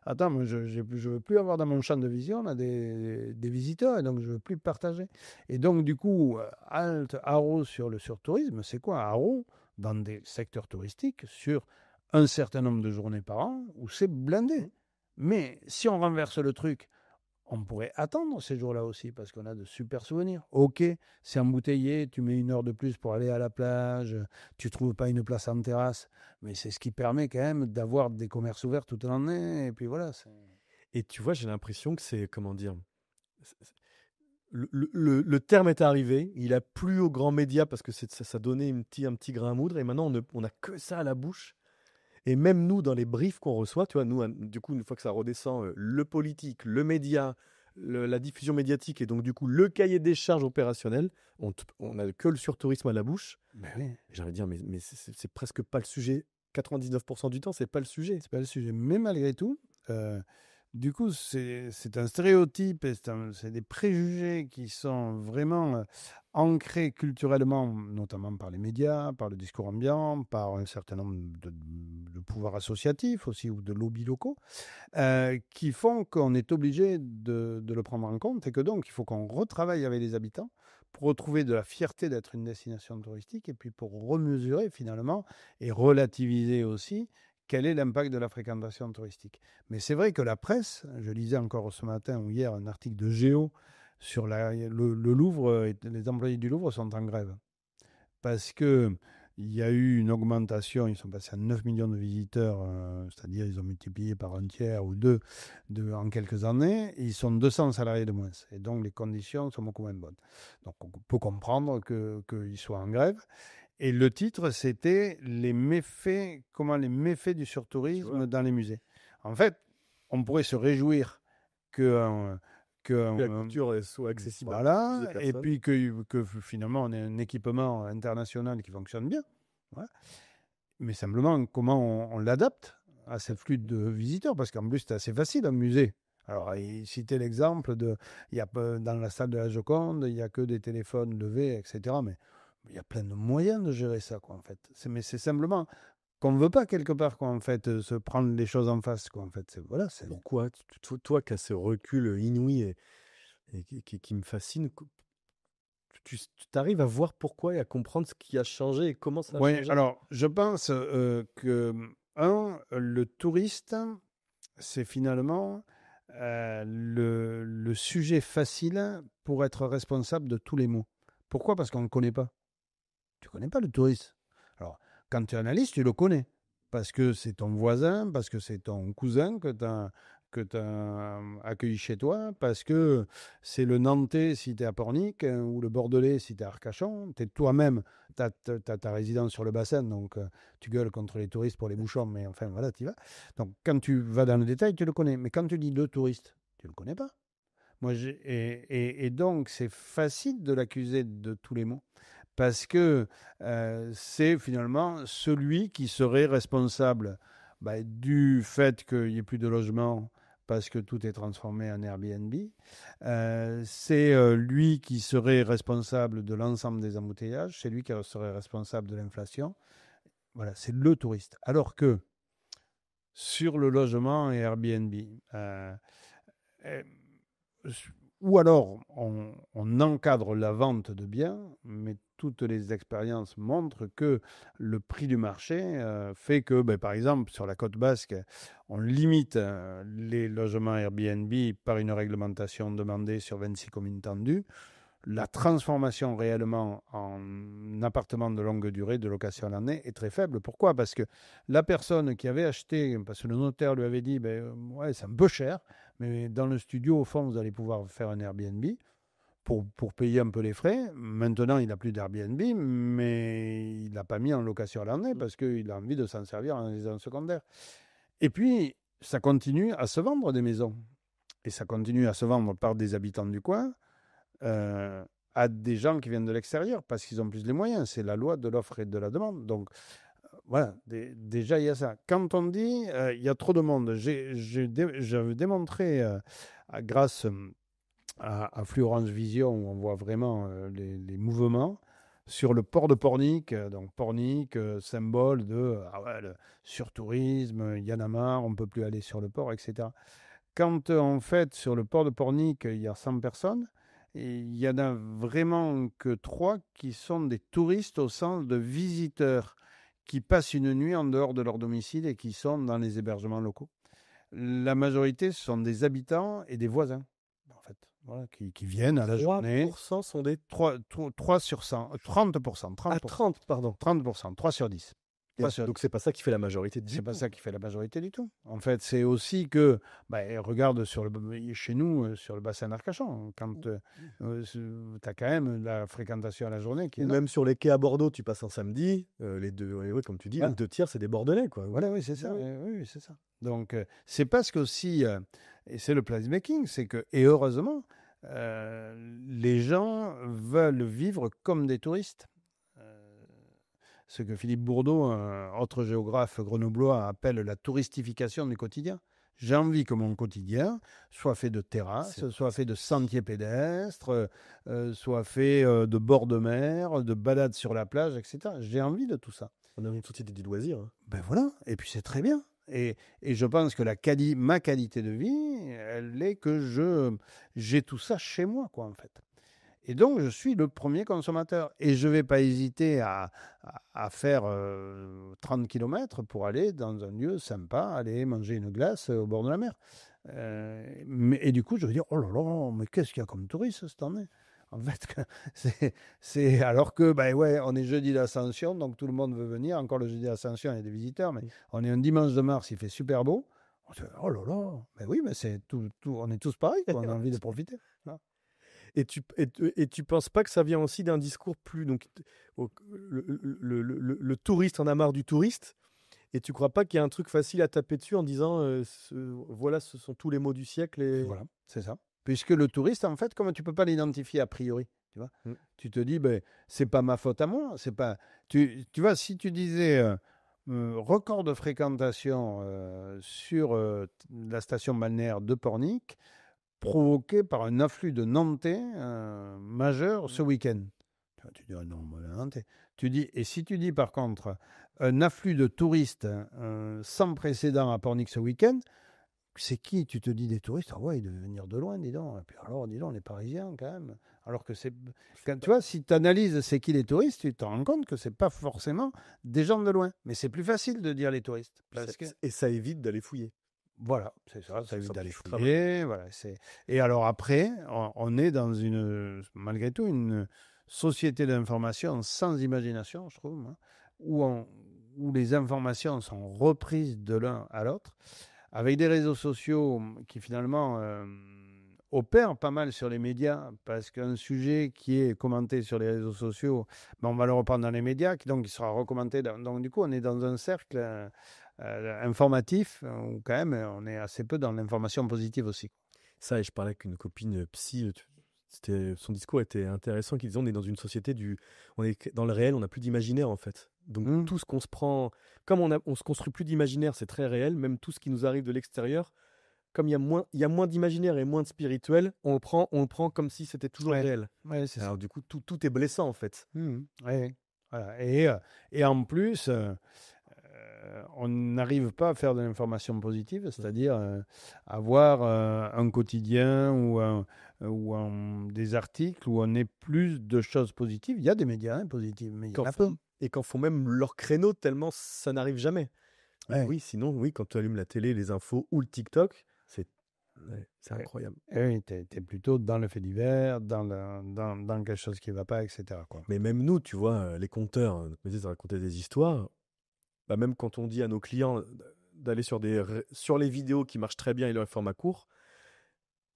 Attends, moi, je veux plus avoir dans mon champ de vision là, des visiteurs, et donc je veux plus partager. Et donc, du coup, halte, haro sur le surtourisme, c'est quoi? Haro, dans des secteurs touristiques, sur un certain nombre de journées par an, où c'est blindé. Mais si on renverse le truc, on pourrait attendre ces jours-là aussi, parce qu'on a de super souvenirs. Ok, c'est embouteillé, tu mets 1 heure de plus pour aller à la plage, tu ne trouves pas une place en terrasse, mais c'est ce qui permet quand même d'avoir des commerces ouverts toute l'année, et puis voilà. Et tu vois, j'ai l'impression que c'est, comment dire, le terme est arrivé, il a plu aux grands médias parce que ça donnait un petit grain à moudre, et maintenant on a que ça à la bouche. Et même nous, dans les briefs qu'on reçoit, tu vois, nous, du coup, une fois que ça redescend, le politique, le média, la diffusion médiatique, et donc du coup, le cahier des charges opérationnelles, on a que le surtourisme à la bouche. Ben oui. J'ai envie de dire, mais c'est presque pas le sujet. 99% du temps, c'est pas le sujet. C'est pas le sujet. Mais malgré tout, du coup, c'est un stéréotype, et c'est des préjugés qui sont vraiment ancrés culturellement, notamment par les médias, par le discours ambiant, par un certain nombre de pouvoirs associatifs aussi, ou de lobbies locaux, qui font qu'on est obligé de le prendre en compte, et que donc il faut qu'on retravaille avec les habitants pour retrouver de la fierté d'être une destination touristique, et puis pour remesurer finalement et relativiser aussi quel est l'impact de la fréquentation touristique. Mais c'est vrai que la presse, je lisais encore ce matin ou hier un article de Géo sur le Louvre, et les employés du Louvre sont en grève. Parce que il y a eu une augmentation, ils sont passés à 9 millions de visiteurs, c'est-à-dire ils ont multiplié par un tiers ou deux en quelques années, et ils sont 200 salariés de moins. Et donc les conditions sont beaucoup moins bonnes. Donc on peut comprendre qu'ils soient en grève. Et le titre, c'était les méfaits du surtourisme dans les musées. En fait, on pourrait se réjouir que Que la culture soit accessible à voilà, plus de et personnes. puis que finalement on ait un équipement international qui fonctionne bien. Ouais. Mais simplement, comment on l'adapte à ces flux de visiteurs? Parce qu'en plus, c'est assez facile un musée. Alors, il citait l'exemple dans la salle de la Joconde, il n'y a que des téléphones levés, etc. Mais il y a plein de moyens de gérer ça, quoi, en fait. Mais c'est simplement qu'on ne veut pas, quelque part, quoi, en fait, se prendre les choses en face, quoi, en fait. Voilà, Pourquoi toi qui as ce recul inouï et qui me fascine, tu arrives à voir pourquoi et à comprendre ce qui a changé et comment ça a Oui, changé? alors, je pense que, le touriste, c'est finalement le sujet facile pour être responsable de tous les maux. Pourquoi? Parce qu'on ne connaît pas. Tu ne connais pas le touriste. Alors, quand tu es analyste, tu le connais. Parce que c'est ton voisin, parce que c'est ton cousin que tu as accueilli chez toi, parce que c'est le Nantais si tu es à Pornic, ou le Bordelais si tu es à Arcachon. Tu es toi-même, tu as ta résidence sur le bassin, donc tu gueules contre les touristes pour les bouchons, mais enfin voilà, tu y vas. Donc quand tu vas dans le détail, tu le connais. Mais quand tu dis le touriste, tu ne le connais pas. Et donc, c'est facile de l'accuser de tous les maux, parce que c'est finalement celui qui serait responsable du fait qu'il n'y ait plus de logement parce que tout est transformé en Airbnb. C'est lui qui serait responsable de l'ensemble des embouteillages, c'est lui qui serait responsable de l'inflation. Voilà, c'est le touriste. Alors que sur le logement et Airbnb, euh, ou alors on encadre la vente de biens, mais toutes les expériences montrent que le prix du marché fait que, par exemple, sur la côte basque, on limite les logements Airbnb par une réglementation demandée sur 26 communes tendues. La transformation réellement en appartement de longue durée, de location à l'année, est très faible. Pourquoi? Parce que la personne qui avait acheté, parce que le notaire lui avait dit, ouais, c'est un peu cher, mais dans le studio, au fond, vous allez pouvoir faire un Airbnb pour payer un peu les frais. Maintenant, il n'a plus d'Airbnb, mais il l'a pas mis en location à l'année parce qu'il a envie de s'en servir en résidence secondaire. Et puis, ça continue à se vendre des maisons. Et ça continue à se vendre par des habitants du coin, à des gens qui viennent de l'extérieur parce qu'ils ont plus les moyens. C'est la loi de l'offre et de la demande. Donc, voilà, déjà, il y a ça. Quand on dit il y a trop de monde, j'avais démontré, grâce à Fluorange Vision, où on voit vraiment les mouvements, sur le port de Pornic. Donc Pornic, symbole de le surtourisme, il y en a marre, on ne peut plus aller sur le port, etc. Quand en fait, sur le port de Pornic, il y a 100 personnes, et il n'y en a vraiment que 3 qui sont des touristes au sens de visiteurs qui passent une nuit en dehors de leur domicile et qui sont dans les hébergements locaux. La majorité, ce sont des habitants et des voisins, en fait, voilà, qui viennent à la journée. 3% sont des... 3 sur 100, 30%, 30%. Ah, 30, pardon. 30%, 3 sur 10. Donc, c'est pas ça qui fait la majorité du C'est tout. pas ça qui fait la majorité du tout. En fait, c'est aussi que, regarde chez nous, sur le bassin d'Arcachon, quand tu as quand même la fréquentation à la journée qui est Ou énorme. même sur les quais à Bordeaux, tu passes un samedi, les deux, ouais, comme tu dis, Voilà. les 2 tiers, c'est des Bordelais, quoi. Voilà, oui, c'est ça. Oui, c'est ça. Donc, c'est parce qu'aussi, et c'est le placemaking, c'est que, et heureusement, les gens veulent vivre comme des touristes. Ce que Philippe Bourdeau, un autre géographe grenoblois, appelle la touristification du quotidien. J'ai envie que mon quotidien soit fait de terrasses, soit fait de sentiers pédestres, soit fait de bords de mer, de balades sur la plage, etc. J'ai envie de tout ça. On a une société du loisir. Hein. Ben voilà, et puis c'est très bien. Et je pense que ma qualité de vie, elle est que j'ai tout ça chez moi, quoi, en fait. Et donc, je suis le premier consommateur. Et je ne vais pas hésiter à faire 30 km pour aller dans un lieu sympa, aller manger une glace au bord de la mer. Et du coup, je vais dire, oh là là, mais qu'est-ce qu'il y a comme touriste cette année? En fait, c'est alors que, on est jeudi d'Ascension, donc tout le monde veut venir. Encore le jeudi d'Ascension, il y a des visiteurs, mais on est un dimanche de mars, il fait super beau. On se dit, oh là là, oui, mais c'est tout, on est tous pareils, quoi, on a envie de profiter. Voilà. Et tu penses pas que ça vient aussi d'un discours plus... Donc, le touriste en a marre du touriste. Et tu crois pas qu'il y a un truc facile à taper dessus en disant voilà, ce sont tous les mots du siècle et... Voilà, c'est ça. Puisque le touriste, en fait, comme tu peux pas l'identifier a priori, tu vois, tu te dis, c'est pas ma faute à moi. C'est pas... tu vois, si tu disais record de fréquentation sur la station balnéaire de Pornic, provoqué par un afflux de Nantais majeur ce week-end. Tu dis, non, Nantais. Et si tu dis par contre un afflux de touristes sans précédent à Pornic ce week-end, c'est qui? Tu te dis des touristes? Ah ouais, ils devaient venir de loin, dis donc. Et puis alors, dis donc, les Parisiens quand même. Alors que tu vois, si tu analyses c'est qui les touristes, tu te rends compte que c'est pas forcément des gens de loin. Mais c'est plus facile de dire les touristes. Et ça évite d'aller fouiller. Voilà, c'est ça, ça évite d'aller fouiller. Voilà, et alors après, on est dans malgré tout, une société d'information sans imagination, je trouve, où les informations sont reprises de l'un à l'autre, avec des réseaux sociaux qui finalement opèrent pas mal sur les médias, parce qu'un sujet qui est commenté sur les réseaux sociaux, on va le reprendre dans les médias, donc il sera recommandé. Donc du coup, on est dans un cercle... informatif, où quand même on est assez peu dans l'information positive aussi. Ça, et je parlais avec une copine psy, son discours était intéressant, qui disait on est dans une société on est dans le réel, on n'a plus d'imaginaire en fait. Donc tout ce qu'on se prend, comme on se construit plus d'imaginaire, c'est très réel, même tout ce qui nous arrive de l'extérieur, comme il y a moins d'imaginaire et moins de spirituel, on le prend comme si c'était toujours réel. Ouais, c'est Alors ça. du coup, tout est blessant en fait. Ouais. Voilà. Et en plus, on n'arrive pas à faire de l'information positive, c'est-à-dire avoir un quotidien ou des articles où on ait plus de choses positives. Il y a des médias positives, mais il y en a peu. Et quand font même leur créneau tellement ça n'arrive jamais. Ouais. Oui, sinon, quand tu allumes la télé, les infos ou le TikTok, c'est incroyable. Oui, tu es plutôt dans le fait divers, dans quelque chose qui ne va pas, etc. quoi. Mais même nous, tu vois, les conteurs, notre métier, c'est de raconter des histoires. Même quand on dit à nos clients d'aller sur les vidéos qui marchent très bien et leur format court,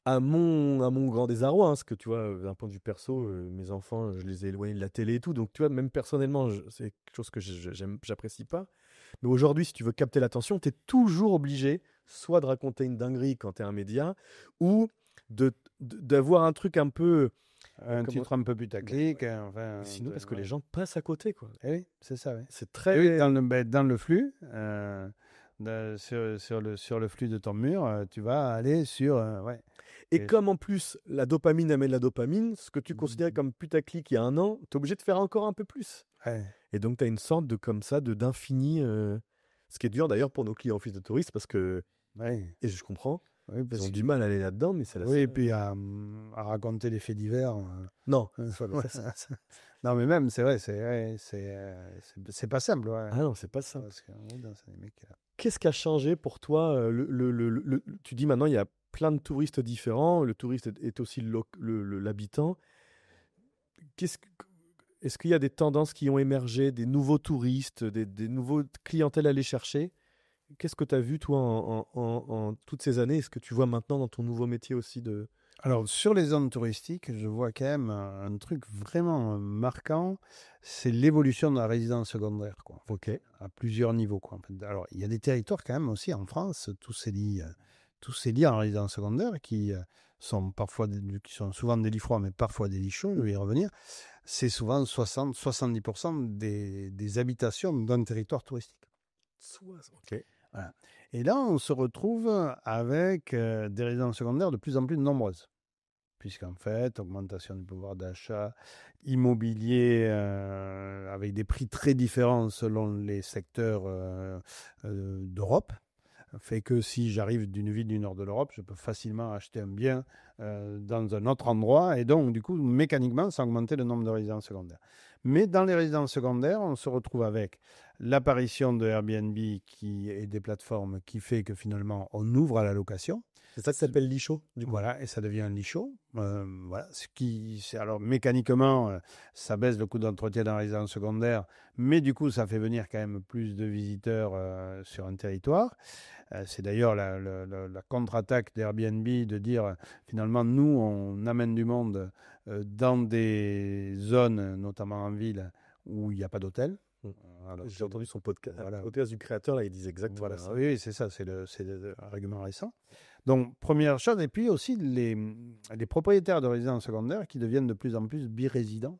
à mon grand désarroi, parce que tu vois, d'un point de vue perso, mes enfants, je les ai éloignés de la télé et tout, donc tu vois, même personnellement, c'est quelque chose que j'apprécie pas. Mais aujourd'hui, si tu veux capter l'attention, tu es toujours obligé soit de raconter une dinguerie quand tu es un média, ou d'avoir un truc un peu... titre un peu putaclic. Sinon, parce que les gens passent à côté, quoi. Oui, c'est ça. Oui. C'est très... dans le flux, sur le flux de ton mur, tu vas aller sur... Et comme en plus, la dopamine amène la dopamine, ce que tu considérais comme putaclic il y a un an, tu es obligé de faire encore un peu plus. Ouais. Et donc, tu as une sorte de comme ça, d'infini. Ce qui est dur d'ailleurs pour nos clients office de tourisme parce que, Ouais. et je comprends, Oui, ils parce ont que- du mal à aller là-dedans, mais c'est la oui, et seule. puis à raconter les faits divers. Non. Ouais. Non, mais même, c'est vrai, c'est pas simple. Ouais. Ah non, c'est pas ça. Parce que, oui, non, c'est des mecs, Qu'est-ce qui a changé pour toi tu dis maintenant, il y a plein de touristes différents. Le touriste est aussi l'habitant. Qu'est-ce que- Est-ce qu'il y a des tendances qui ont émergé, des nouveaux touristes, des nouveaux clientèles à aller chercher? Qu'est-ce que tu as vu, toi, en toutes ces années? Est-ce que tu vois maintenant dans ton nouveau métier aussi de... Alors, sur les zones touristiques, je vois quand même un truc vraiment marquant, c'est l'évolution de la résidence secondaire, quoi, Ok. à plusieurs niveaux, quoi, en fait. Alors, il y a des territoires quand même aussi en France, tous ces lits en résidence secondaire qui sont qui sont souvent des lits froids, mais parfois des lits chauds, je vais y revenir. C'est souvent 60-70% des habitations d'un territoire touristique. Ok. Voilà. Et là, on se retrouve avec des résidences secondaires de plus en plus nombreuses. Puisqu'en fait, augmentation du pouvoir d'achat, immobilier avec des prix très différents selon les secteurs d'Europe, fait que si j'arrive d'une ville du nord de l'Europe, je peux facilement acheter un bien dans un autre endroit et donc, du coup, mécaniquement, ça a augmenté le nombre de résidences secondaires. Mais dans les résidences secondaires, on se retrouve avec l'apparition de Airbnb et des plateformes qui fait que finalement, on ouvre à la location. C'est ça que s'appelle l'ICHO, du coup. Voilà, et ça devient un lit chaud. Voilà, alors mécaniquement, ça baisse le coût d'entretien dans la résidence secondaire, mais du coup, ça fait venir quand même plus de visiteurs sur un territoire. C'est d'ailleurs la contre-attaque d'Airbnb de dire finalement, nous, on amène du monde dans des zones, notamment en ville, où il n'y a pas d'hôtel. Alors, J'ai entendu son podcast, voilà. podcast du créateur, là, il disait exactement Voilà, ça. oui, c'est ça, c'est l'argument récent. Donc, première chose, et puis aussi les propriétaires de résidences secondaires qui deviennent de plus en plus birésidents.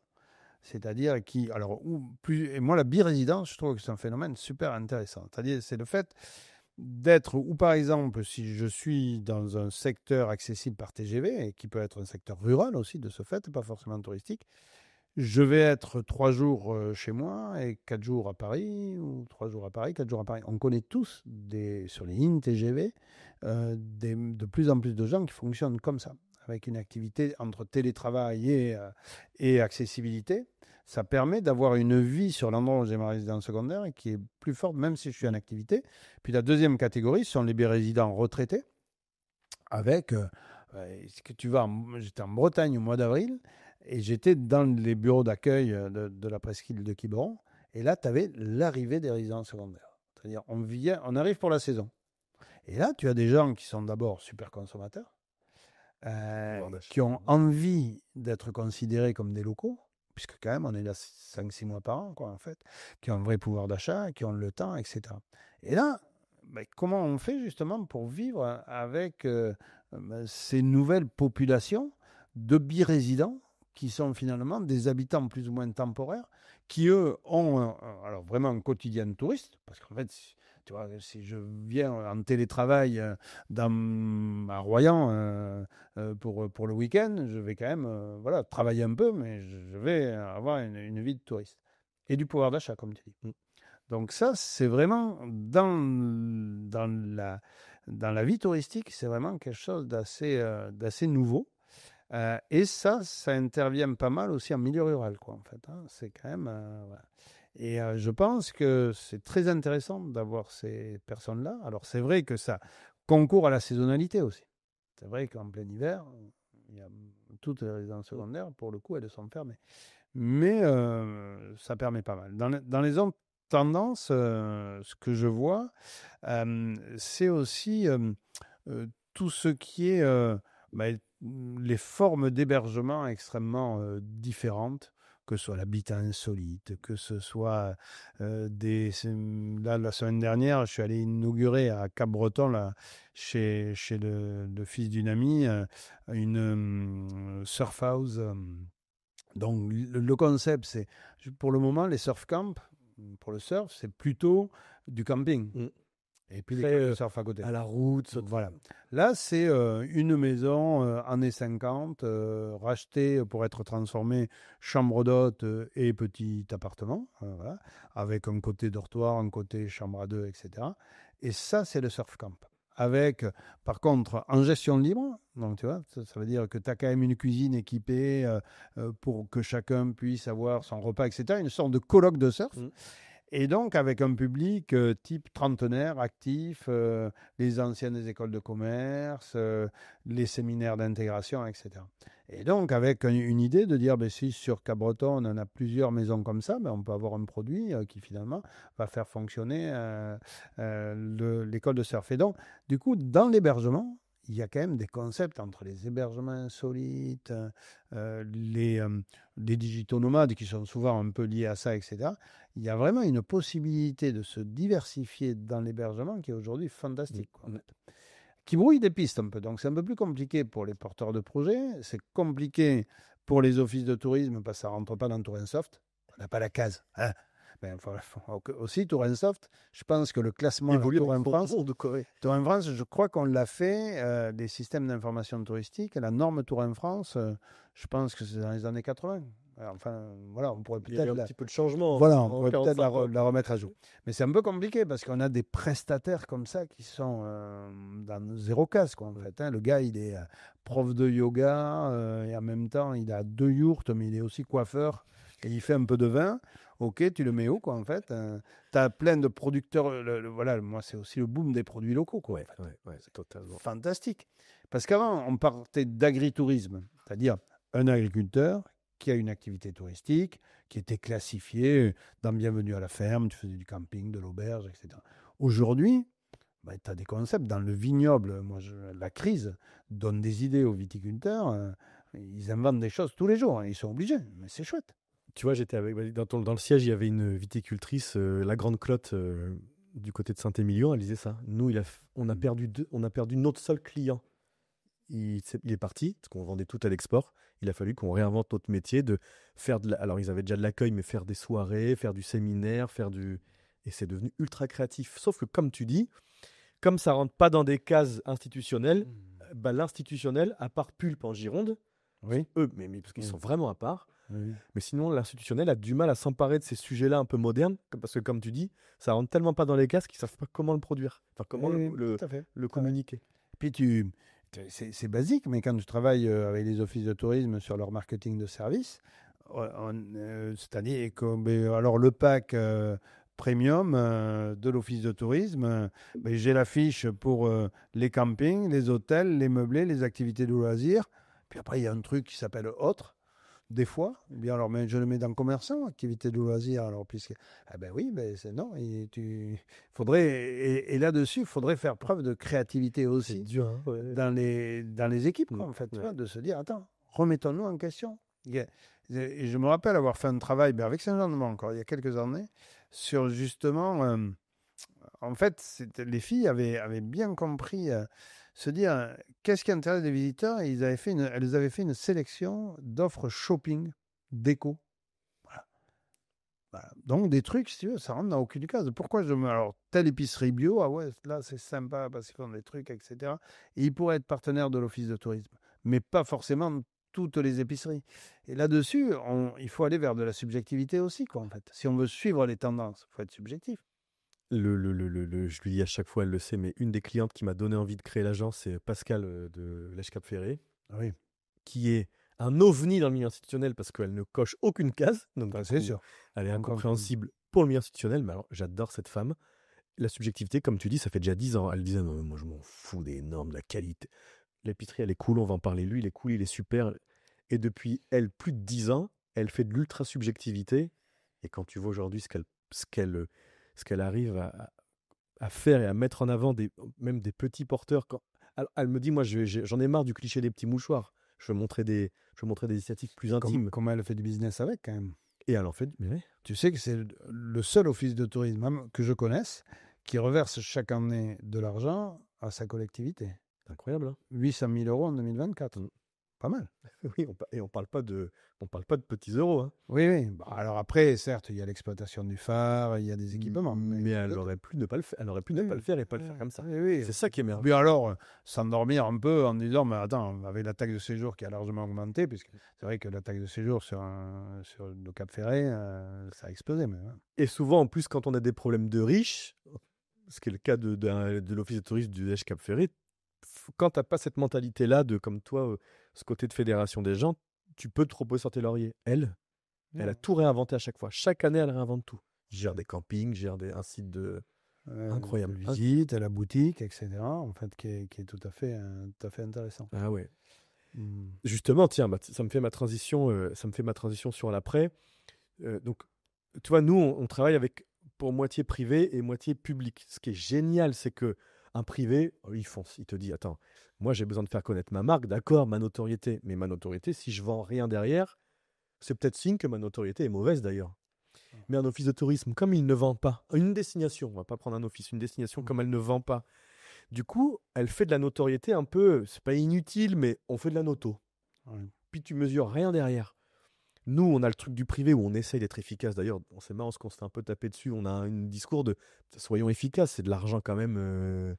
C'est-à-dire qui, alors, et moi, la birésidence, je trouve que c'est un phénomène super intéressant. C'est-à-dire, c'est le fait d'être, ou par exemple, si je suis dans un secteur accessible par TGV, et qui peut être un secteur rural aussi de ce fait, pas forcément touristique, je vais être 3 jours chez moi et 4 jours à Paris, ou 3 jours à Paris, 4 jours à Paris. On connaît tous, sur les lignes TGV, de plus en plus de gens qui fonctionnent comme ça, avec une activité entre télétravail et accessibilité. Ça permet d'avoir une vie sur l'endroit où j'ai ma résidence secondaire et qui est plus forte, même si je suis en activité. Puis la deuxième catégorie, ce sont les résidents retraités, avec, j'étais en Bretagne au mois d'avril, et j'étais dans les bureaux d'accueil de la presqu'île de Quiberon. Et là, tu avais l'arrivée des résidences secondaires. C'est-à-dire, on arrive pour la saison. Et là, tu as des gens qui sont d'abord super consommateurs, qui ont envie d'être considérés comme des locaux, puisque quand même, on est là 5-6 mois par an, quoi, en fait, qui ont un vrai pouvoir d'achat, qui ont le temps, etc. Et là, comment on fait justement pour vivre avec ces nouvelles populations de birésidents qui sont finalement des habitants plus ou moins temporaires, qui eux ont alors vraiment un quotidien de touriste, parce qu'en fait, tu vois, si je viens en télétravail à Royan pour le week-end, je vais quand même voilà, travailler un peu, mais je vais avoir une vie de touriste. Et du pouvoir d'achat, comme tu dis. Donc ça, c'est vraiment dans la vie touristique, c'est vraiment quelque chose d'assez nouveau. Et ça intervient pas mal aussi en milieu rural, quoi, en fait. Hein. C'est quand même... voilà. Et je pense que c'est très intéressant d'avoir ces personnes-là. Alors c'est vrai que ça concourt à la saisonnalité aussi. C'est vrai qu'en plein hiver, il y a toutes les résidences secondaires, pour le coup, elles sont fermées. Mais ça permet pas mal. Dans les zones tendances, ce que je vois, c'est aussi tout ce qui est les formes d'hébergement extrêmement différentes, que ce soit l'habitat insolite, que ce soit Là, la semaine dernière, je suis allé inaugurer à Cap-Breton, là, chez le fils d'une amie, une surf house. Donc, le concept, c'est, pour le moment, les surf camps, pour le surf, c'est plutôt du camping. Et puis Très, l'école de surf à côté. à la route. Voilà. Là, c'est une maison années 50, rachetée pour être transformée chambre d'hôte et petit appartement, voilà, avec un côté dortoir, un côté chambre à deux, etc. Et ça, c'est le surf camp. Avec, par contre, en gestion libre, donc tu vois, ça veut dire que tu as quand même une cuisine équipée pour que chacun puisse avoir son repas, etc. Une sorte de colloque de surf. Mm. Et donc, avec un public type trentenaire, actif, les anciennes des écoles de commerce, les séminaires d'intégration, etc. Et donc, avec une idée de dire, ben, si sur Cap-Breton, on en a plusieurs maisons comme ça, ben, on peut avoir un produit qui, finalement, va faire fonctionner l'école de surf. Et donc, du coup, dans l'hébergement, il y a quand même des concepts entre les hébergements insolites, les digitaux nomades qui sont souvent un peu liés à ça, etc. Il y a vraiment une possibilité de se diversifier dans l'hébergement qui est aujourd'hui fantastique, quoi, en fait. Qui brouille des pistes un peu. Donc c'est un peu plus compliqué pour les porteurs de projets, c'est compliqué pour les offices de tourisme parce que ça ne rentre pas dans Tourinsoft. On n'a pas la case. Hein. Ben, aussi, Tourinsoft, je pense que le classement Tourin France, Tourin France, je crois qu'on l'a fait, des systèmes d'information touristique, la norme Tourin France, je pense que c'est dans les années 80. Enfin, voilà, on pourrait peut-être... Il y a eu un petit peu de changement. Voilà, on pourrait peut-être la remettre à jour. Mais c'est un peu compliqué parce qu'on a des prestataires comme ça qui sont dans zéro case, quoi, en fait. Hein. Le gars, il est prof de yoga et en même temps, il a 2 yourtes, mais il est aussi coiffeur et il fait un peu de vin. Ok, tu le mets où, quoi, en fait. Tu as plein de producteurs. Voilà, moi, c'est aussi le boom des produits locaux, quoi. Ouais, en fait. Ouais, c'est totalement. Fantastique. Parce qu'avant, on partait d'agritourisme, c'est-à-dire un agriculteur qui a une activité touristique, qui était classifiée dans Bienvenue à la ferme, tu faisais du camping, de l'auberge, etc. Aujourd'hui, tu as des concepts. Dans le vignoble, la crise donne des idées aux viticulteurs. Ils inventent des choses tous les jours. Ils sont obligés, mais c'est chouette. Tu vois, j'étais dans le siège, il y avait une viticultrice, la Grande Clotte, du côté de Saint-Émilion. Elle disait ça. Nous, on a perdu notre seul client. Il est parti, parce qu'on vendait tout à l'export. Il a fallu qu'on réinvente notre métier de faire alors, ils avaient déjà de l'accueil, mais faire des soirées, faire du séminaire, et c'est devenu ultra créatif. Sauf que, comme tu dis, comme ça rentre pas dans des cases institutionnelles, l'institutionnel, à part Pulpe en Gironde, oui. eux, mais parce qu'ils sont vraiment à part. Oui. Mais sinon, l'institutionnel a du mal à s'emparer de ces sujets-là un peu modernes, parce que, comme tu dis, ça rentre tellement pas dans les cases qu'ils savent pas comment le produire, enfin comment le communiquer. Puis c'est basique, mais quand tu travailles avec les offices de tourisme sur leur marketing de service, c'est-à-dire que alors le pack premium de l'office de tourisme, j'ai la fiche pour les campings, les hôtels, les meublés, les activités de loisirs. Puis après, il y a un truc qui s'appelle autre. Des fois, bien alors, mais je le mets dans commerçant, activité de loisirs. Alors, puisque oui, non. Et là-dessus, il faudrait faire preuve de créativité aussi. C'est dur, hein, ouais. dans les équipes, quoi, en fait, tu vois, de se dire, attends, remettons-nous en question. Et je me rappelle avoir fait un travail avec Saint-Jean-de-Mont encore il y a quelques années sur justement, en fait, les filles avaient bien compris. Se dire qu'est-ce qui intéresse les visiteurs, et elles avaient fait une sélection d'offres shopping déco. Voilà. Donc des trucs, si tu veux, ça rentre dans aucune case. Pourquoi alors telle épicerie bio, ah ouais, là c'est sympa parce qu'ils font des trucs, etc. Et ils pourraient être partenaires de l'office de tourisme, mais pas forcément toutes les épiceries. Et là-dessus, il faut aller vers de la subjectivité aussi, quoi, en fait. Si on veut suivre les tendances, il faut être subjectif. Je lui dis à chaque fois, elle le sait, mais une des clientes qui m'a donné envie de créer l'agence, c'est Pascal de Lèche Cap Ferré, qui est un ovni dans le milieu institutionnel parce qu'elle ne coche aucune case. Donc, c'est sûr. Elle est incompréhensible pour le milieu institutionnel, mais alors j'adore cette femme. La subjectivité, comme tu dis, ça fait déjà 10 ans. Elle disait, non, moi je m'en fous des normes, de la qualité. L'épicerie, elle est cool, on va en parler. Lui, il est cool, il est super. Et depuis, plus de 10 ans, elle fait de l'ultra-subjectivité. Et quand tu vois aujourd'hui ce qu'elle arrive à faire et à mettre en avant même des petits porteurs. Elle me dit, moi, j'en ai marre du cliché des petits mouchoirs. Je veux montrer des initiatives plus intimes. Comment elle fait du business avec, quand même. Et elle en fait, mais ouais. Tu sais que c'est le seul office de tourisme que je connaisse qui reverse chaque année de l'argent à sa collectivité. Incroyable, hein. 800 000 € en 2024. pas mal. Oui, et on parle pas de petits euros, hein. Oui, oui. Bah, alors après, certes, il y a l'exploitation du phare, il y a des équipements, Mais elle peut-être. aurait pu ne pas le faire. Elle aurait pu ne Oui, pas le faire et pas le oui, faire comme ça. oui, oui. C'est ça qui est Ou bien merveilleux. alors, s'endormir un peu en disant, mais attends, avec la taxe de séjour qui a largement augmenté, puisque c'est vrai que la taxe de séjour sur le Cap Ferré, ça a explosé. Mais, ouais. Et souvent, en plus, quand on a des problèmes de riches, ce qui est le cas de l'Office de tourisme du Lège Cap Ferré, quand tu n'as pas cette mentalité-là, comme toi, ce côté de fédération des gens, tu peux te reposer sur tes lauriers. Elle a tout réinventé à chaque fois. Chaque année, elle réinvente tout. Gère des campings, un site de... Incroyable. De visite, la boutique, etc. En fait, qui est tout à fait intéressant. Ah ouais. Mm. Justement, tiens, ça me fait ma transition sur l'après. Donc, tu vois, nous, on travaille pour moitié privé et moitié public. Ce qui est génial, c'est que un privé, il fonce. Il te dit, attends, moi, j'ai besoin de faire connaître ma marque, d'accord, ma notoriété. Mais ma notoriété, si je vends rien derrière, c'est peut-être signe que ma notoriété est mauvaise d'ailleurs. Mais un office de tourisme, comme il ne vend pas, une destination, on va pas prendre un office, une destination comme elle ne vend pas, du coup, elle fait de la notoriété un peu, c'est pas inutile, mais on fait de la noto. Ouais. Puis tu mesures rien derrière. Nous, on a le truc du privé où on essaye d'être efficace. D'ailleurs, c'est marrant parce qu'on se fait un peu taper dessus. On a un discours de soyons efficaces, c'est de l'argent quand même.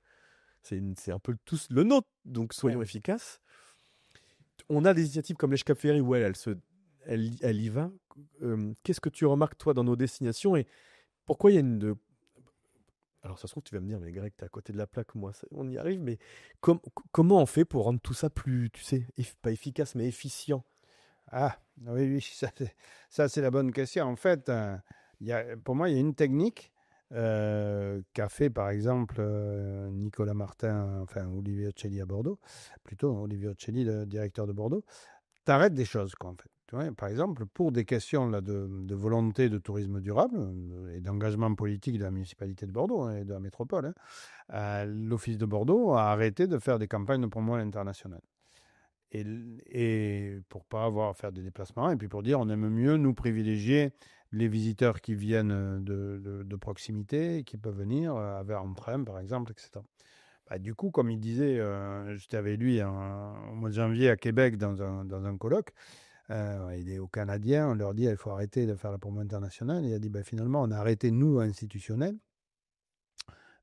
C'est un peu tous le nôtre, donc soyons efficaces. On a des initiatives comme les Cap Ferry où elle y va. Qu'est-ce que tu remarques, toi, dans nos destinations et pourquoi il y a Alors, ça se trouve, tu vas me dire, mais Greg, t'es à côté de la plaque, moi, on y arrive, mais comment on fait pour rendre tout ça plus, tu sais, pas efficace, mais efficient? Ah, oui, ça c'est la bonne question. En fait, pour moi, il y a une technique qu'a fait, par exemple, Nicolas Martin, enfin Olivier Ocelli à Bordeaux, plutôt Olivier Ocelli, le directeur de Bordeaux. Tu arrêtes des choses, quoi, en fait. Tu vois, par exemple, pour des questions là, de volonté de tourisme durable et d'engagement politique de la municipalité de Bordeaux et de la métropole, l'Office de Bordeaux a arrêté de faire des campagnes de promo à l'international. Et pour pas avoir à faire des déplacements, et puis pour dire on aime mieux nous privilégier les visiteurs qui viennent de proximité, qui peuvent venir en train par exemple, etc. Bah, du coup, comme il disait, j'étais avec lui au mois de janvier à Québec dans un colloque, il est au Canadien, on leur dit il faut arrêter de faire la promo internationale, il a dit finalement on a arrêté nous institutionnels.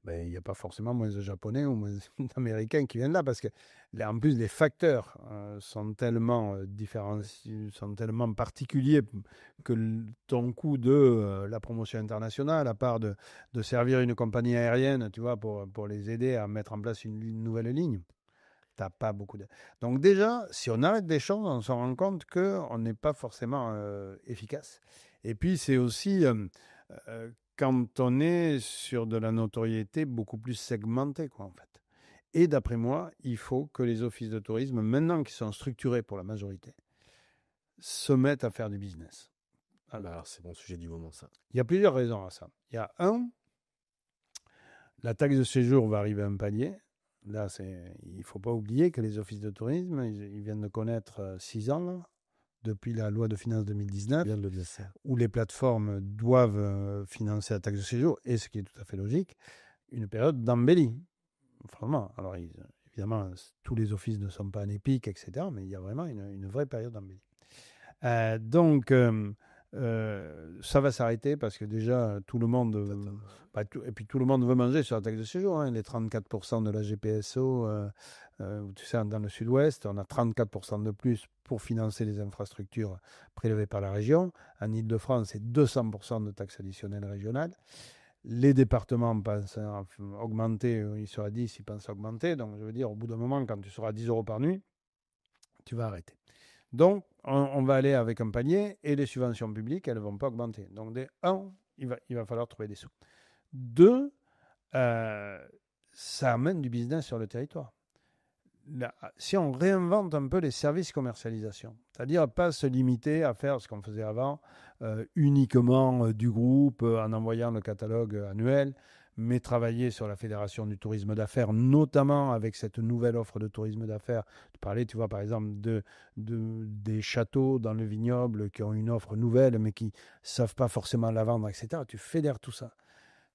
Il n'y a pas forcément moins de Japonais ou moins d'Américains qui viennent là parce que, en plus, les facteurs sont tellement différenciés, sont tellement particuliers que ton coût de la promotion internationale, à part de servir une compagnie aérienne, tu vois, pour les aider à mettre en place une nouvelle ligne, tu n'as pas beaucoup de... Donc déjà, si on arrête des choses, on se rend compte qu'on n'est pas forcément efficace. Et puis, c'est aussi... quand on est sur de la notoriété beaucoup plus segmentée, quoi, en fait. Et d'après moi, il faut que les offices de tourisme, maintenant qu'ils sont structurés pour la majorité, se mettent à faire du business. Alors, c'est mon sujet du moment, ça. Il y a plusieurs raisons à ça. Il y a la taxe de séjour va arriver à un palier. Là, il ne faut pas oublier que les offices de tourisme, ils viennent de connaître 6 ans, là, depuis la loi de finances 2019, où les plateformes doivent financer la taxe de séjour, et ce qui est tout à fait logique, une période d'embellie. Vraiment. Alors, évidemment, tous les offices ne sont pas en épique, etc., mais il y a vraiment une vraie période d'embellie. Donc, ça va s'arrêter parce que déjà, tout le monde... et puis tout le monde veut manger sur la taxe de séjour. Hein, les 34% de la GPSO, tu sais, dans le sud-ouest, on a 34% de plus pour financer les infrastructures prélevées par la région. En Ile-de-France, c'est 200% de taxes additionnelles régionales. Les départements pensent augmenter, ils sont à 10, ils pensent augmenter. Donc, je veux dire, au bout d'un moment, quand tu seras à 10 € par nuit, tu vas arrêter. Donc, on va aller avec un panier et les subventions publiques, elles ne vont pas augmenter. Donc, il va falloir trouver des sous. 2, ça amène du business sur le territoire. Là, si on réinvente un peu les services commercialisation, c'est-à-dire pas se limiter à faire ce qu'on faisait avant, uniquement du groupe en envoyant le catalogue annuel, mais travailler sur la fédération du tourisme d'affaires, notamment avec cette nouvelle offre de tourisme d'affaires. Tu parlais, tu vois, par exemple, des châteaux dans le vignoble qui ont une offre nouvelle, mais qui ne savent pas forcément la vendre, etc. Tu fédères tout ça.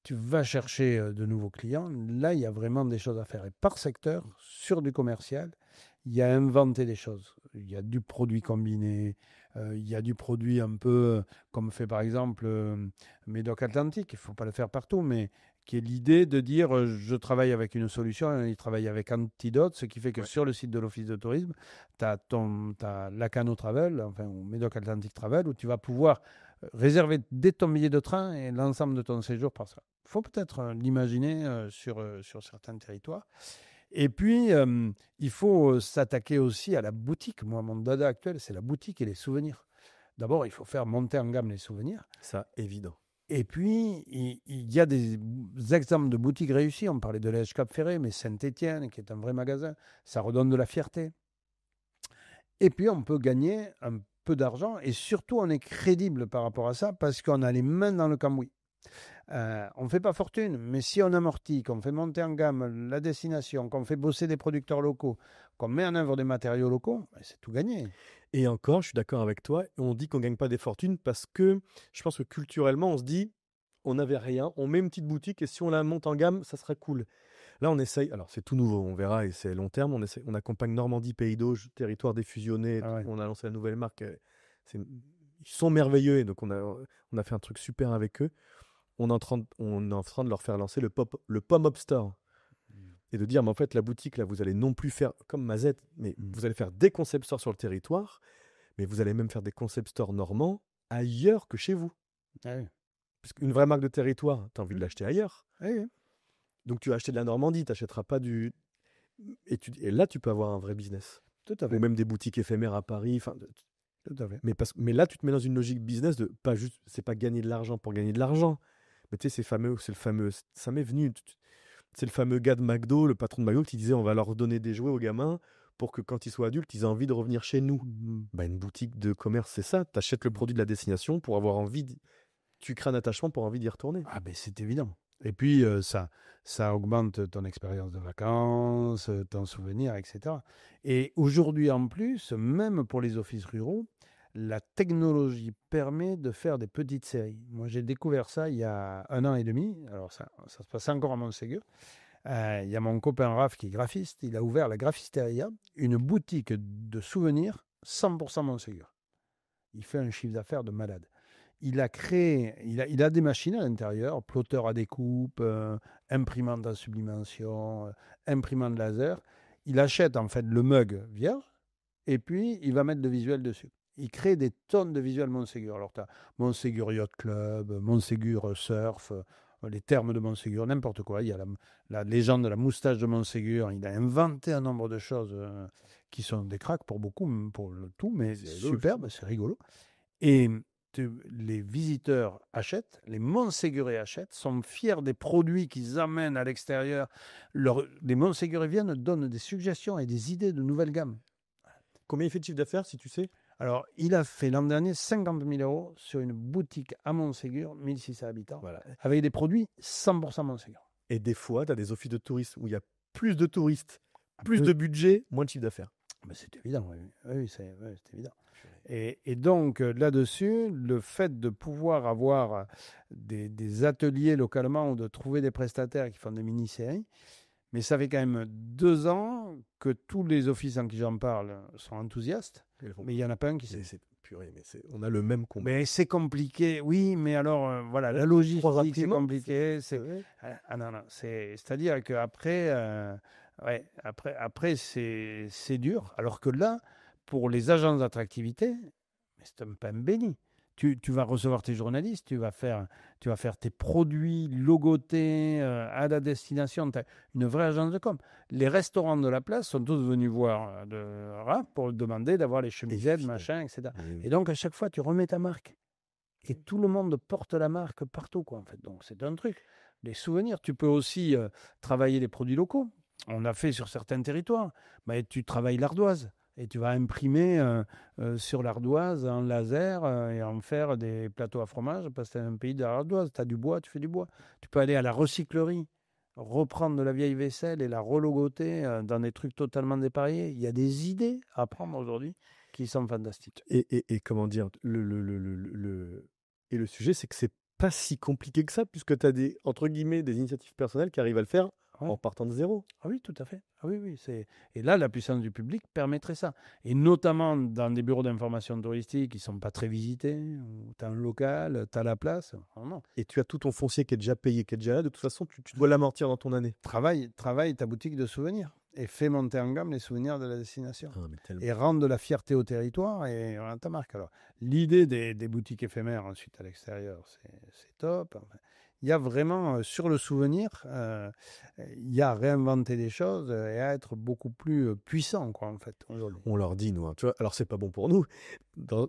Tu vas chercher de nouveaux clients. Là, il y a vraiment des choses à faire. Et par secteur, sur du commercial, il y a inventé des choses. Il y a du produit combiné, il y a du produit un peu comme fait par exemple Médoc Atlantique. Il ne faut pas le faire partout, mais qui est l'idée de dire je travaille avec une solution, il travaille avec Antidote, ce qui fait que sur le site de l'Office de tourisme, tu as Lacano Travel, enfin ou Médoc Atlantique Travel, où tu vas pouvoir réserver dès ton billet de train et l'ensemble de ton séjour par ça. Il faut peut-être l'imaginer sur certains territoires. Et puis, il faut s'attaquer aussi à la boutique. Moi, mon dada actuel, c'est la boutique et les souvenirs. D'abord, il faut faire monter en gamme les souvenirs. Ça, évident. Et puis, il y a des exemples de boutiques réussies. On parlait de l'Ège Cap Ferré, mais Saint-Étienne, qui est un vrai magasin, ça redonne de la fierté. Et puis, on peut gagner un peu d'argent. Et surtout, on est crédible par rapport à ça parce qu'on a les mains dans le cambouis. On ne fait pas fortune, mais si on amortit, qu'on fait monter en gamme la destination, qu'on fait bosser des producteurs locaux, qu'on met en œuvre des matériaux locaux, c'est tout gagné. Et encore, je suis d'accord avec toi, on dit qu'on ne gagne pas des fortunes parce que je pense que culturellement, on se dit, on n'avait rien, on met une petite boutique et si on la monte en gamme, ça sera cool. Là, on essaye, alors c'est tout nouveau, on verra et c'est long terme, on accompagne Normandie, Pays d'Auge, territoire défusionné, on a lancé la nouvelle marque, ils sont merveilleux et donc on a fait un truc super avec eux. On est en train de leur faire lancer le Pop-Up Store. Et de dire, mais en fait, la boutique, là, vous allez non plus faire comme Mazette, mais vous allez faire des concept stores sur le territoire, mais vous allez même faire des concept stores normands ailleurs que chez vous. Ah oui. Parce qu'une vraie marque de territoire, tu as envie de l'acheter ailleurs. Ah oui. Donc tu vas acheter de la Normandie, tu n'achèteras pas du... Et là, tu peux avoir un vrai business. Tout à fait. Ou même des boutiques éphémères à Paris. Tout à fait. Mais là, tu te mets dans une logique business de pas juste, c'est pas gagner de l'argent pour gagner de l'argent. Mais tu sais, c'est le fameux, ça m'est venu. C'est le fameux gars de McDo, le patron de McDo, qui disait on va leur donner des jouets aux gamins pour que quand ils soient adultes, ils aient envie de revenir chez nous. Bah, une boutique de commerce, c'est ça. Tu achètes le produit de la destination pour avoir envie. Tu crées un attachement pour envie d'y retourner. Ah ben c'est évident. Et puis ça augmente ton expérience de vacances, ton souvenir, etc. Et aujourd'hui en plus, même pour les offices ruraux, la technologie permet de faire des petites séries. Moi, j'ai découvert ça il y a 1 an et demi. Alors, ça se passe encore à Montségur. Il y a mon copain Raph qui est graphiste. Il a ouvert la Graphisteria, une boutique de souvenirs 100% Montségur. Il fait un chiffre d'affaires de malade. Il a créé, il a des machines à l'intérieur, plotter à découpe, imprimante à sublimation, imprimante laser. Il achète en fait le mug vierge et puis il va mettre le visuel dessus. Il crée des tonnes de visuels Montségur. Alors, tu as Montségur Yacht Club, Montségur Surf, les termes de Montségur, n'importe quoi. Il y a la légende de la moustache de Montségur. Il a inventé un nombre de choses qui sont des cracks pour beaucoup, pour le tout, mais superbe, c'est rigolo. Et les visiteurs achètent, les Montségurais achètent, sont fiers des produits qu'ils amènent à l'extérieur. Les Montséguriens donnent des suggestions et des idées de nouvelles gammes. Combien il fait de chiffre d'affaires, si tu sais? Alors, il a fait l'an dernier 50 000 € sur une boutique à Montségur, 1600 habitants, avec des produits 100% Montségur. Et des fois, tu as des offices de tourisme où il y a plus de touristes, plus de budget, moins de chiffre d'affaires. Ben, c'est évident, oui, c'est évident. Et donc, là-dessus, le fait de pouvoir avoir des ateliers localement ou de trouver des prestataires qui font des mini-séries, mais ça fait quand même 2 ans que tous les offices en qui j'en parle sont enthousiastes, mais il n'y en a pas un qui sait. C'est purée, mais on a le même combat. Mais c'est compliqué, oui, mais alors, voilà, la logistique, c'est compliqué. Non, c'est-à-dire qu'après, après c'est dur, alors que là, pour les agences d'attractivité, c'est un pain béni. Tu vas recevoir tes journalistes, tu vas faire tes produits logotés à la destination. Tu as une vraie agence de com. Les restaurants de la place sont tous venus voir pour demander d'avoir les chemisettes, machin, etc. Et donc, à chaque fois, tu remets ta marque. Et tout le monde porte la marque partout, quoi, en fait. Donc, c'est un truc. Les souvenirs. Tu peux aussi travailler les produits locaux. On a fait sur certains territoires. Mais tu travailles l'ardoise. Et tu vas imprimer sur l'ardoise en laser et en faire des plateaux à fromage parce que c'est un pays de l'ardoise. Tu as du bois, tu fais du bois. Tu peux aller à la recyclerie, reprendre de la vieille vaisselle et la relogoter dans des trucs totalement dépareillés. Il y a des idées à prendre aujourd'hui qui sont fantastiques. Et comment dire, et le sujet, c'est que c'est pas si compliqué que ça, puisque tu as entre guillemets, des initiatives personnelles qui arrivent à le faire Ouais. en partant de zéro. Ah oui, tout à fait. Ah oui, oui. Et là, la puissance du public permettrait ça. Et notamment dans des bureaux d'information touristique qui ne sont pas très visités, où tu as un local, tu as la place. Oh non. Et tu as tout ton foncier qui est déjà payé, qui est déjà là. De toute façon, tu dois l'amortir dans ton année. Travaille ta boutique de souvenirs et fais monter en gamme les souvenirs de la destination. Ah, mais tellement. Et rendre de la fierté au territoire et rendre ta marque. Alors, l'idée des boutiques éphémères ensuite à l'extérieur, c'est top. Enfin, il y a vraiment, sur le souvenir, il y a à réinventer des choses et à être beaucoup plus puissant, quoi, en fait, aujourd'hui. On leur dit, nous, hein, tu vois, alors c'est pas bon pour nous,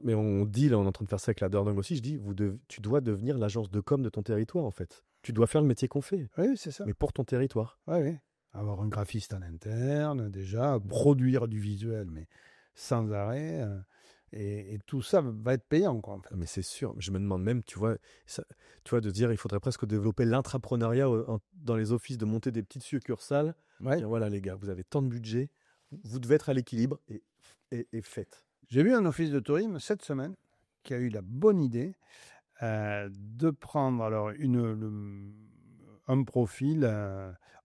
mais on dit, là, on est en train de faire ça avec la Dordogne aussi, je dis, tu dois devenir l'agence de com de ton territoire, en fait. Tu dois faire le métier qu'on fait, Oui, c'est ça. mais pour ton territoire. Oui, oui. Avoir un graphiste en interne, déjà, produire du visuel, mais sans arrêt. Et tout ça va être payant, quoi, en fait. Mais c'est sûr, je me demande même, tu vois, de dire, il faudrait presque développer l'intrapreneuriat dans les offices, de monter des petites succursales. Ouais. Dire, voilà les gars, vous avez tant de budget, vous devez être à l'équilibre et faites. J'ai vu un office de tourisme cette semaine qui a eu la bonne idée de prendre alors un profil,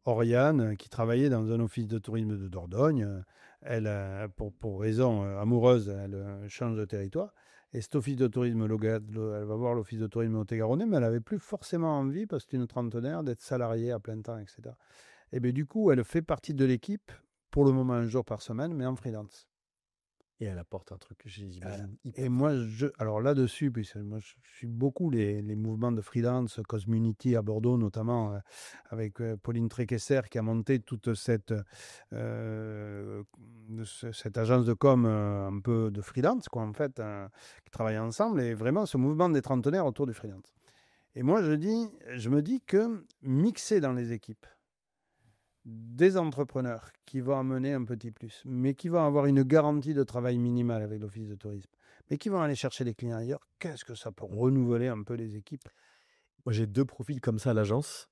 Oriane, qui travaillait dans un office de tourisme de Dordogne. Elle, pour raison amoureuse, elle change de territoire. Et cet office de tourisme, elle va voir l'office de tourisme au Tarn, mais elle n'avait plus forcément envie, parce que c'est une trentenaire, d'être salariée à plein temps, etc. Et bien du coup, elle fait partie de l'équipe, pour le moment 1 jour par semaine, mais en freelance. Et elle apporte un truc, j'imagine, hyper. Et moi, alors là-dessus, puisque moi je suis beaucoup les mouvements de freelance, Cosmunity à Bordeaux notamment, avec Pauline Tréquesser qui a monté toute cette agence de com un peu de freelance, quoi, en fait, qui travaille ensemble, et vraiment ce mouvement des trentenaires autour du freelance. Et moi, je me dis que mixer dans les équipes des entrepreneurs qui vont amener un petit plus, mais qui vont avoir une garantie de travail minimale avec l'office de tourisme, mais qui vont aller chercher les clients ailleurs, qu'est-ce que ça peut renouveler un peu les équipes? Moi, j'ai 2 profils comme ça à l'agence.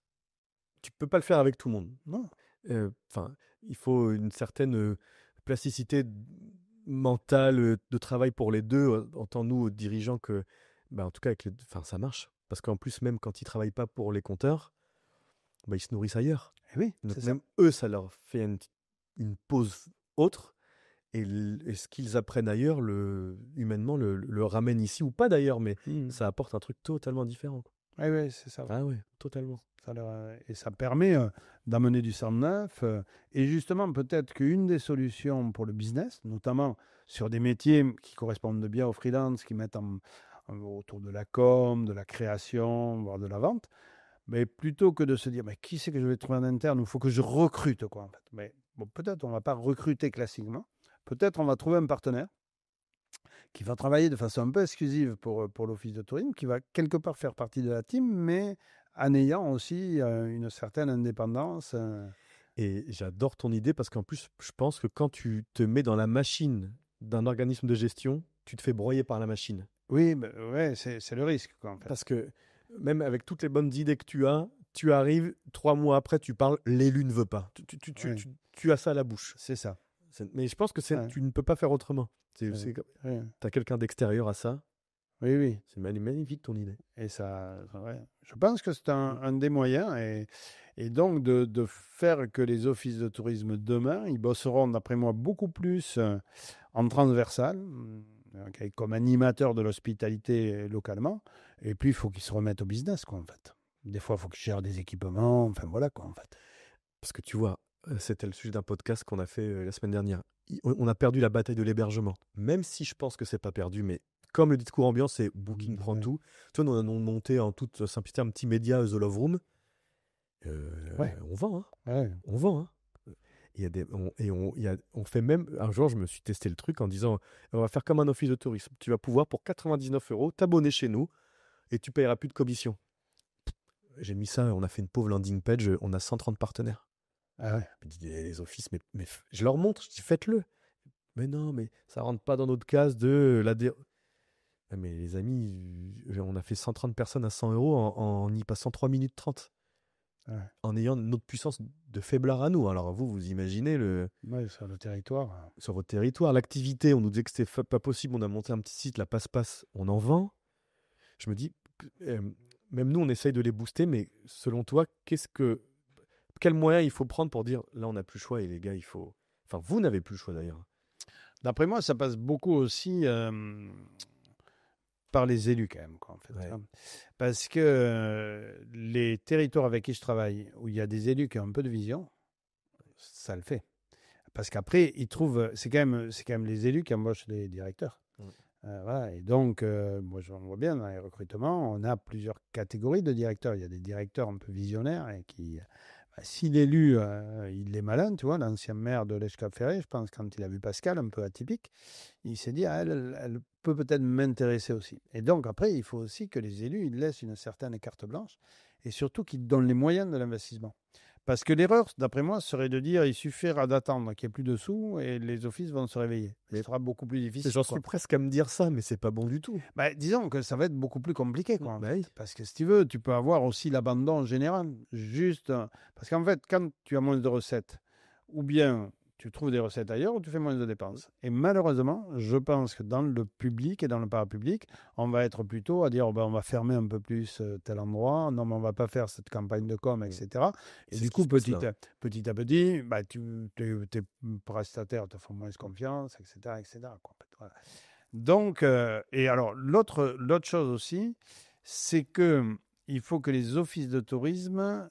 Tu peux pas le faire avec tout le monde. Non. Enfin, il faut une certaine plasticité mentale, de travail pour les deux. Entend nous, dirigeants, que, bah, en tout cas, ça marche. Parce qu'en plus, même quand ils travaillent pas pour les compteurs, bah, ils se nourrissent ailleurs. Et oui, Donc c'est même eux, ça leur fait une pause autre. Et ce qu'ils apprennent ailleurs, humainement, le ramène ici, ou pas d'ailleurs, mais ça. ça apporte un truc totalement différent. Oui, oui, c'est ça. Ah ouais, totalement. Et ça permet d'amener du sang neuf. Et justement, peut-être qu'une des solutions pour le business, notamment sur des métiers qui correspondent bien aux freelance, qui mettent autour de la com, de la création, voire de la vente, mais plutôt que de se dire, mais qui c'est que je vais trouver en interne, il faut que je recrute, quoi, en fait. Mais bon, peut-être on ne va pas recruter classiquement. Peut-être on va trouver un partenaire qui va travailler de façon un peu exclusive pour l'office de tourisme, qui va quelque part faire partie de la team, mais en ayant aussi une certaine indépendance. Et j'adore ton idée, parce qu'en plus, je pense que quand tu te mets dans la machine d'un organisme de gestion, tu te fais broyer par la machine. Oui, bah, ouais, c'est le risque, quoi, en fait. Parce que même avec toutes les bonnes idées que tu arrives, 3 mois après, tu parles, l'élu ne veut pas. Tu as ça à la bouche. C'est ça. Mais je pense que Ouais. tu ne peux pas faire autrement. Tu Ouais. as quelqu'un d'extérieur à ça. Oui, oui. C'est magnifique ton idée. Et ça, ouais. Je pense que c'est un des moyens. Et donc, de faire que les offices de tourisme demain, ils bosseront, d'après moi, beaucoup plus en transversal, comme animateur de l'hospitalité localement. Et puis, il faut qu'ils se remettent au business, quoi, en fait. Des fois, il faut qu'ils gèrent des équipements. Enfin, voilà, quoi, en fait. Parce que tu vois, c'était le sujet d'un podcast qu'on a fait la semaine dernière. On a perdu la bataille de l'hébergement. Même si je pense que c'est pas perdu, mais comme le discours ambiant, c'est Booking prend tout. Tu vois, nous avons monté en toute simplicité un petit média, The Love Room. On vend, hein. Ouais. On vend, hein. On fait même. Un jour, je me suis testé le truc en disant, on va faire comme un office de tourisme. Tu vas pouvoir, pour 99 € t'abonner chez nous et tu payeras plus de commission. J'ai mis ça, on a fait une pauvre landing page, on a 130 partenaires. Ah ouais. Je dis, les offices, mais je leur montre, je dis, faites-le. Mais non, mais ça rentre pas dans notre case de mais les amis, on a fait 130 personnes à 100 € en y passant 3 minutes 30. Ouais. En ayant notre puissance de faiblard à nous. Alors vous imaginez Ouais, sur le territoire. sur votre territoire, l'activité, on nous disait que c'était pas possible, on a monté un petit site, la passe-passe, on en vend. Je me dis, même nous, on essaye de les booster, mais selon toi, quel moyen il faut prendre pour dire là on n'a plus le choix et les gars il faut. Enfin vous n'avez plus le choix d'ailleurs. D'après moi, ça passe beaucoup aussi par les élus quand même, quoi, en fait. Ouais. Parce que les territoires avec qui je travaille, où il y a des élus qui ont un peu de vision, ça le fait. Parce qu'après, ils trouvent, c'est quand même les élus qui embauchent les directeurs. Voilà. Et donc, moi, je vois bien dans les recrutements, on a plusieurs catégories de directeurs. Il y a des directeurs un peu visionnaires et qui, si l'élu, il est malin, tu vois, l'ancien maire de l'Escafferré, je pense, quand il a vu Pascal, un peu atypique, il s'est dit, ah, elle peut peut-être m'intéresser aussi. Et donc, après, il faut aussi que les élus, ils laissent une certaine carte blanche et surtout qu'ils donnent les moyens de l'investissement. Parce que l'erreur, d'après moi, serait de dire il suffira d'attendre qu'il n'y ait plus de sous et les offices vont se réveiller. Ce sera beaucoup plus difficile. J'en suis presque à me dire ça, mais c'est pas bon du tout. Disons que ça va être beaucoup plus compliqué. Quoi, oui. Parce que si tu veux, tu peux avoir aussi l'abandon général. Juste parce qu'en fait, quand tu as moins de recettes, ou bien tu trouves des recettes ailleurs ou tu fais moins de dépenses. Et malheureusement, je pense que dans le public et dans le parapublic, on va être plutôt à dire on va fermer un peu plus tel endroit, non mais on va pas faire cette campagne de com, etc. Et du coup, petit à petit, tes prestataires te font moins confiance, etc. etc. quoi, en fait, voilà. Donc, et alors l'autre chose aussi, c'est que il faut que les offices de tourisme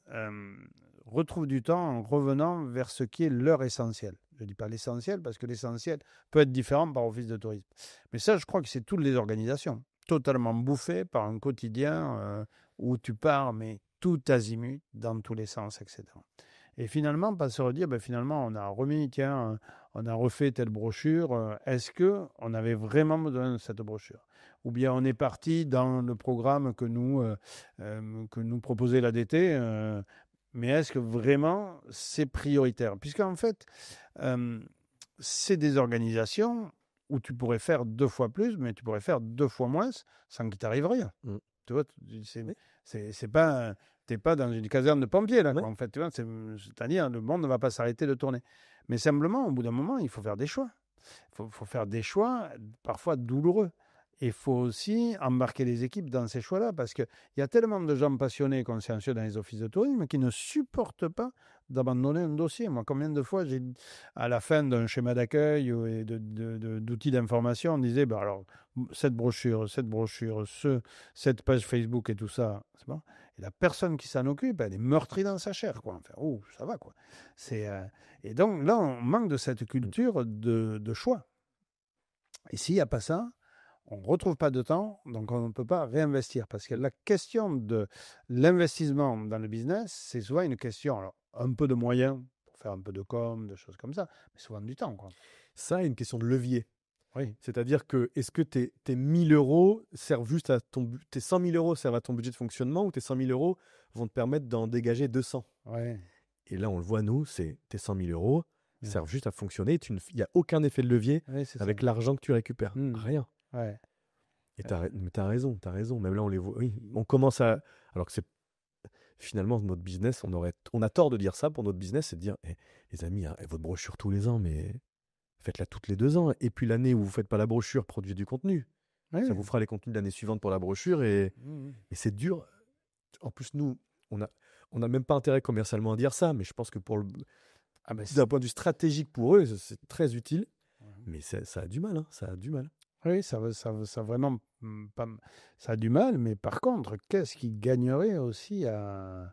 retrouvent du temps en revenant vers ce qui est leur essentiel. Je ne dis pas l'essentiel, parce que l'essentiel peut être différent par office de tourisme. Mais ça, je crois que c'est toutes les organisations, totalement bouffées par un quotidien où tu pars, mais tout azimut, dans tous les sens, etc. Et finalement, pas se redire, finalement, on a remis, on a refait telle brochure, est-ce qu'on avait vraiment besoin de cette brochure ? Ou bien on est parti dans le programme que nous proposait l'ADT, mais est-ce que vraiment c'est prioritaire ? Puisqu'en fait, c'est des organisations où tu pourrais faire 2 fois plus, mais tu pourrais faire 2 fois moins sans qu'il t'arrive rien. Tu vois, c'est pas... Tu n'es pas dans une caserne de pompiers, là, quoi, en fait. Tu vois, c'est-à-dire, le monde ne va pas s'arrêter de tourner. Mais simplement, au bout d'un moment, il faut faire des choix. Il faut faire des choix, parfois douloureux. Et il faut aussi embarquer les équipes dans ces choix-là, parce qu'il y a tellement de gens passionnés, consciencieux dans les offices de tourisme qui ne supportent pas d'abandonner un dossier. Moi, combien de fois, à la fin d'un schéma d'accueil ou d'outils d'information, on disait, alors, cette brochure, cette page Facebook et tout ça, c'est bon. Et la personne qui s'en occupe, elle est meurtrie dans sa chair, quoi. Enfin, ça va, quoi. Et donc, là, on manque de cette culture de choix. Et s'il n'y a pas ça, on ne retrouve pas de temps, donc on ne peut pas réinvestir. Parce que la question de l'investissement dans le business, c'est souvent une question, alors, un peu de moyens, pour faire un peu de com, de choses comme ça, mais souvent du temps, quoi. Ça, est une question de levier. Oui. C'est-à-dire que, est-ce que tes 1000 euros servent juste à tes 100 000 euros servent à ton budget de fonctionnement, ou tes 100 000 euros vont te permettre d'en dégager 200 ? Ouais. Et là, on le voit, nous, c'est tes 100 000 euros servent juste à fonctionner. Il n'y a aucun effet de levier avec l'argent que tu récupères. Rien. Ouais. Et t'as raison. Même là, on les voit. Oui, on commence à. Alors que c'est finalement notre business, on a tort de dire ça pour notre business, c'est de dire, les amis, votre brochure tous les ans, mais faites-la toutes les 2 ans. Et puis l'année où vous faites pas la brochure, produisez du contenu. Ouais. Ça vous fera les contenus de l'année suivante pour la brochure. Et c'est dur. En plus, nous, on n'a même pas intérêt commercialement à dire ça, mais je pense que d'un point de vue stratégique pour eux, c'est très utile. Mais ça a du mal. Ça a du mal. Oui, ça vraiment pas, ça a du mal, mais par contre, qu'est-ce qui gagnerait aussi à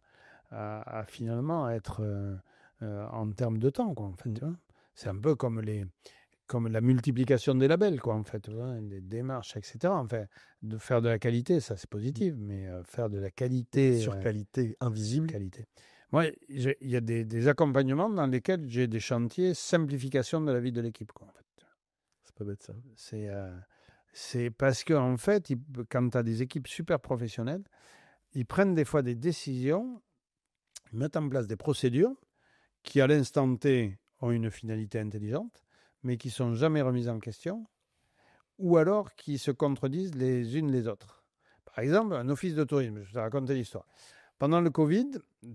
finalement être en termes de temps, quoi, en fait, tu vois ? C'est un peu comme la multiplication des labels, quoi, en fait, tu vois, les démarches, etc. Enfin, de faire de la qualité, ça c'est positif, mais faire de la qualité... Sur qualité invisible. Qualité. Moi, il y a des accompagnements dans lesquels j'ai des chantiers simplification de la vie de l'équipe, quoi, en fait. C'est pas bête, ça. C'est parce que, en fait, quand tu as des équipes super professionnelles, ils prennent des fois des décisions, ils mettent en place des procédures qui, à l'instant T, ont une finalité intelligente, mais qui ne sont jamais remises en question, ou alors qui se contredisent les unes les autres. Par exemple, un office de tourisme, je vais te raconter l'histoire. Pendant le Covid,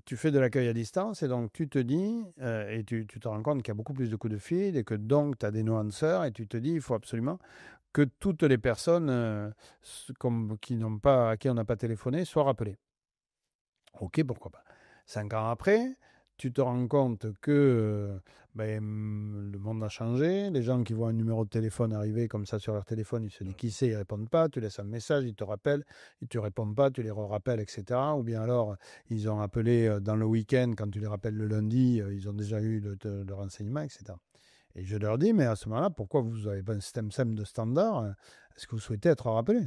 tu fais de l'accueil à distance et donc tu te dis, et tu te rends compte qu'il y a beaucoup plus de coups de fil et que donc tu as des nuanceurs et tu te dis il faut absolument que toutes les personnes à qui on n'a pas téléphoné soient rappelées. Ok, pourquoi pas. 5 ans après, tu te rends compte que le monde a changé. Les gens qui voient un numéro de téléphone arriver comme ça sur leur téléphone, ils se disent qui c'est, ils ne répondent pas. Tu laisses un message, ils te rappellent, ils ne te répondent pas, tu les rappelles, etc. Ou bien alors, ils ont appelé dans le week-end, quand tu les rappelles le lundi, ils ont déjà eu le renseignement, etc. Et je leur dis, mais à ce moment-là, pourquoi vous n'avez pas un système SEM de standard? Est-ce que vous souhaitez être rappelé?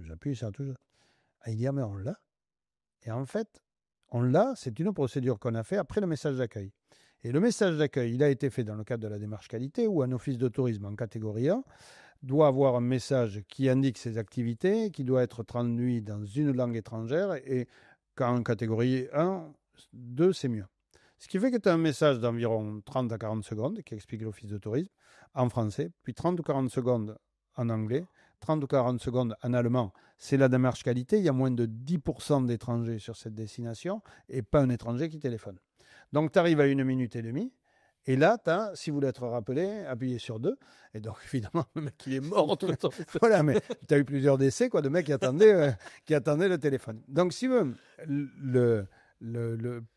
J'appuie sur tout. Il dit, ah, mais on l'a. Et en fait, on l'a, c'est une procédure qu'on a fait après le message d'accueil. Et le message d'accueil, il a été fait dans le cadre de la démarche qualité où un office de tourisme en catégorie 1 doit avoir un message qui indique ses activités, qui doit être traduit dans une langue étrangère et qu'en catégorie 1, 2, c'est mieux. Ce qui fait que tu as un message d'environ 30 à 40 secondes qui explique l'office de tourisme en français, puis 30 ou 40 secondes en anglais, 30 ou 40 secondes en allemand. C'est la démarche qualité. Il y a moins de 10% d'étrangers sur cette destination et pas un étranger qui téléphone. Donc, tu arrives à 1 minute et demie. Et là, si vous voulez être rappelé, appuyez sur 2. Et donc, évidemment, le mec, il est mort tout le temps. Voilà, mais tu as eu plusieurs décès, de mecs qui attendaient le téléphone. Donc, si vous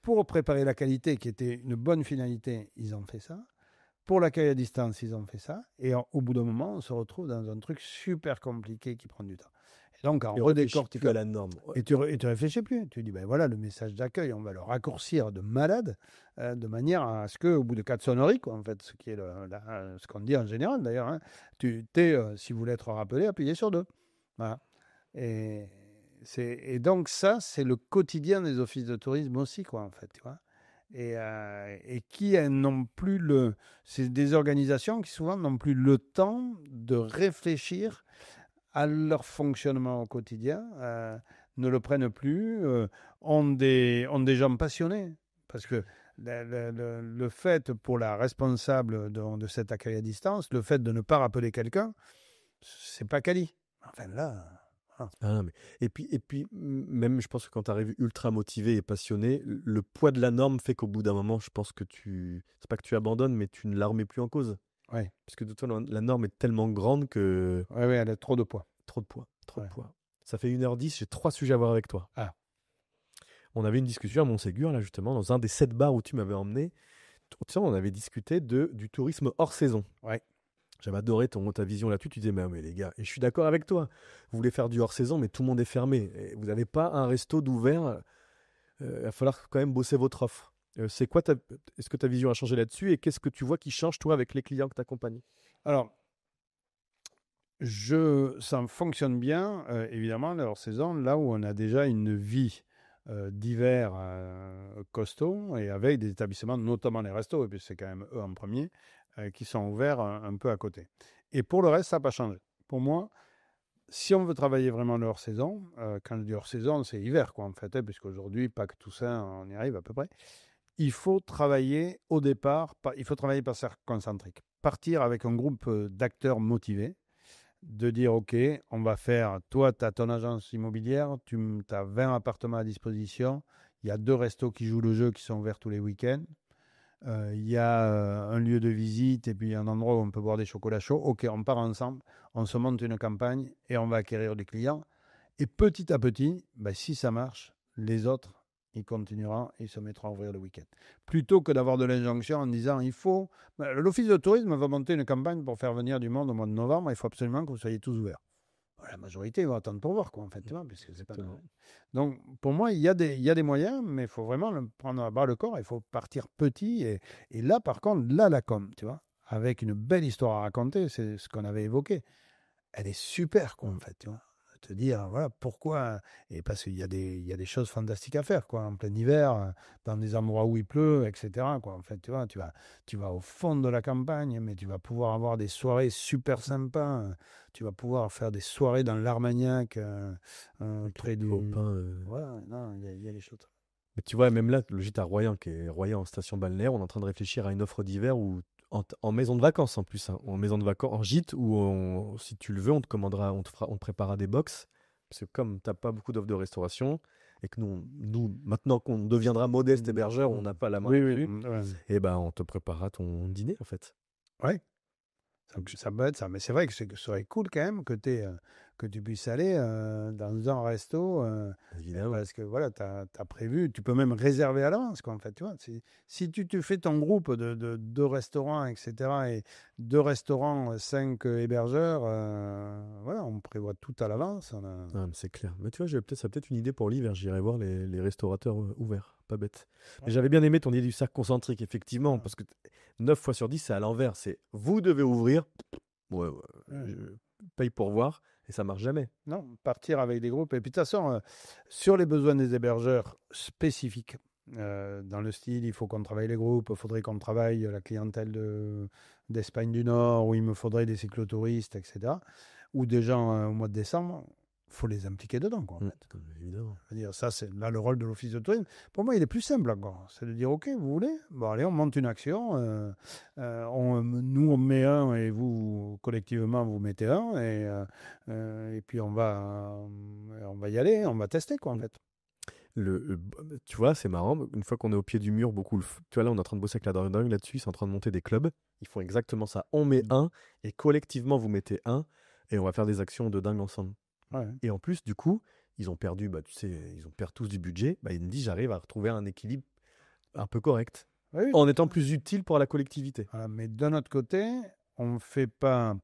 pour préparer la qualité, qui était une bonne finalité, ils ont fait ça. Pour l'accueil à distance, ils ont fait ça. Et au bout d'un moment, on se retrouve dans un truc super compliqué qui prend du temps. Et donc, en redécortiquant à la norme. Ouais. Et tu réfléchis plus. Tu dis, voilà, le message d'accueil, on va le raccourcir de malade, de manière à ce qu'au bout de 4 sonneries, en fait, ce qui est ce qu'on dit en général d'ailleurs, hein, si vous voulez être rappelé, appuyez sur 2. Voilà. Et donc, ça, c'est le quotidien des offices de tourisme aussi, en fait, tu vois. Et qui n'ont plus c'est des organisations qui souvent n'ont plus le temps de réfléchir à leur fonctionnement au quotidien, ne le prennent plus, ont des gens passionnés. Parce que le fait pour la responsable de cet accueil à distance, le fait de ne pas rappeler quelqu'un, c'est pas quali. Enfin là... Ah non, mais... et puis, même je pense que quand tu arrives ultra motivé et passionné, le poids de la norme fait qu'au bout d'un moment, je pense que c'est pas que tu abandonnes, mais tu ne la remets plus en cause. Ouais. Parce que de toute façon, la norme est tellement grande que... Ouais, elle a trop de poids. Trop de poids, trop de poids. Ça fait 1h10, j'ai 3 sujets à voir avec toi. Ah. On avait une discussion à Montségur, là justement, dans un des 7 bars où tu m'avais emmené. Tu sais, on avait discuté du tourisme hors saison. Ouais. J'avais adoré ta vision là-dessus. Tu disais, mais les gars, et je suis d'accord avec toi. Vous voulez faire du hors-saison, mais tout le monde est fermé. Et vous n'avez pas un resto d'ouvert. Il va falloir quand même bosser votre offre. C'est quoi est-ce que ta vision a changé là-dessus et qu'est-ce que tu vois qui change, toi, avec les clients que tu accompagnes? Alors, ça fonctionne bien, évidemment, la hors-saison, là où on a déjà une vie d'hiver costaud et avec des établissements, notamment les restos, et puis c'est quand même eux en premier, qui sont ouverts un peu à côté. Et pour le reste, ça n'a pas changé. Pour moi, si on veut travailler vraiment le hors-saison, quand je dis hors-saison, c'est hiver, en fait, puisqu'aujourd'hui, Pâques, Toussaint, on y arrive à peu près. Il faut travailler au départ, il faut travailler par cercle concentrique. Partir avec un groupe d'acteurs motivés, de dire, OK, on va faire, toi, tu as ton agence immobilière, tu as 20 appartements à disposition, il y a 2 restos qui jouent le jeu, qui sont ouverts tous les week-ends. Il y a un lieu de visite et puis un endroit où on peut boire des chocolats chauds. OK, on part ensemble, on se monte une campagne et on va acquérir des clients. Et petit à petit, si ça marche, les autres, ils continueront et ils se mettront à ouvrir le week-end. Plutôt que d'avoir de l'injonction en disant, il faut... L'Office de tourisme va monter une campagne pour faire venir du monde au mois de novembre, il faut absolument que vous soyez tous ouverts. La majorité va attendre pour voir, en fait, tu vois, parce que c'est pas... Donc, pour moi, il y a des moyens, mais il faut vraiment le prendre à bas le corps, il faut partir petit. Et là, par contre, la com, tu vois, avec une belle histoire à raconter, c'est ce qu'on avait évoqué. Elle est super, en fait, tu vois. Te dire, voilà, pourquoi... Et parce qu'il y a des choses fantastiques à faire, en plein hiver, dans des endroits où il pleut, etc., En fait, tu vois, tu vas au fond de la campagne, mais tu vas pouvoir avoir des soirées super sympas. Tu vas pouvoir faire des soirées dans l'Armagnac, près du... Voilà, non, il y a des choses. Mais tu vois, même là, le gîte à Royan, qui est Royan en station balnéaire, on est en train de réfléchir à une offre d'hiver où en maison de vacances en plus, en maison de vacances, en gîte, où si tu le veux, on te préparera des box. Parce que comme tu n'as pas beaucoup d'offres de restauration, et que nous maintenant qu'on deviendra modeste hébergeur, on n'a pas la main dessus, et on te préparera ton dîner en fait. Ouais. Ça peut être ça, mais c'est vrai que ce serait cool quand même que tu que tu puisses aller dans un resto. Évidemment. Parce que voilà, tu as prévu, tu peux même réserver à l'avance, quoi, en fait. Tu vois, si tu te fais ton groupe de 2 restaurants, etc., et 2 restaurants, 5 hébergeurs, voilà, on prévoit tout à l'avance. Ah, mais c'est clair. Mais tu vois, ça peut-être une idée pour l'hiver. J'irai voir les restaurateurs ouverts. Pas bête. Mais j'avais bien aimé ton idée du cercle concentrique, effectivement, parce que 9 fois sur 10, c'est à l'envers. C'est vous devez ouvrir. Ouais, je paye pour voir et ça marche jamais. Non, partir avec des groupes. Et puis de toute façon, sur les besoins des hébergeurs spécifiques, dans le style, il faut qu'on travaille les groupes, il faudrait qu'on travaille la clientèle d'Espagne du Nord, ou il me faudrait des cyclotouristes, etc. Ou des gens au mois de décembre, il faut les impliquer dedans, quoi, en fait. Évidemment. C'est-à-dire, ça, c'est là le rôle de l'office de tourisme. Pour moi, il est plus simple encore. C'est de dire, OK, vous voulez? Bon, allez, on monte une action. Nous, on met un et vous, collectivement, vous mettez un. Et puis, on va y aller, on va tester, quoi, en fait. Tu vois, c'est marrant. Une fois qu'on est au pied du mur, tu vois, là, on est en train de bosser avec la Dordogne là-dessus. Ils sont en train de monter des clubs. Ils font exactement ça. On met un et collectivement, vous mettez un et on va faire des actions de dingue ensemble. Ouais. Et en plus, du coup, ils ont perdu, tu sais, ils ont perdu tous du budget. Ils me disent, j'arrive à retrouver un équilibre un peu correct Oui, en étant plus utile pour la collectivité. voilà, mais d'un autre côté, on ne fait pas.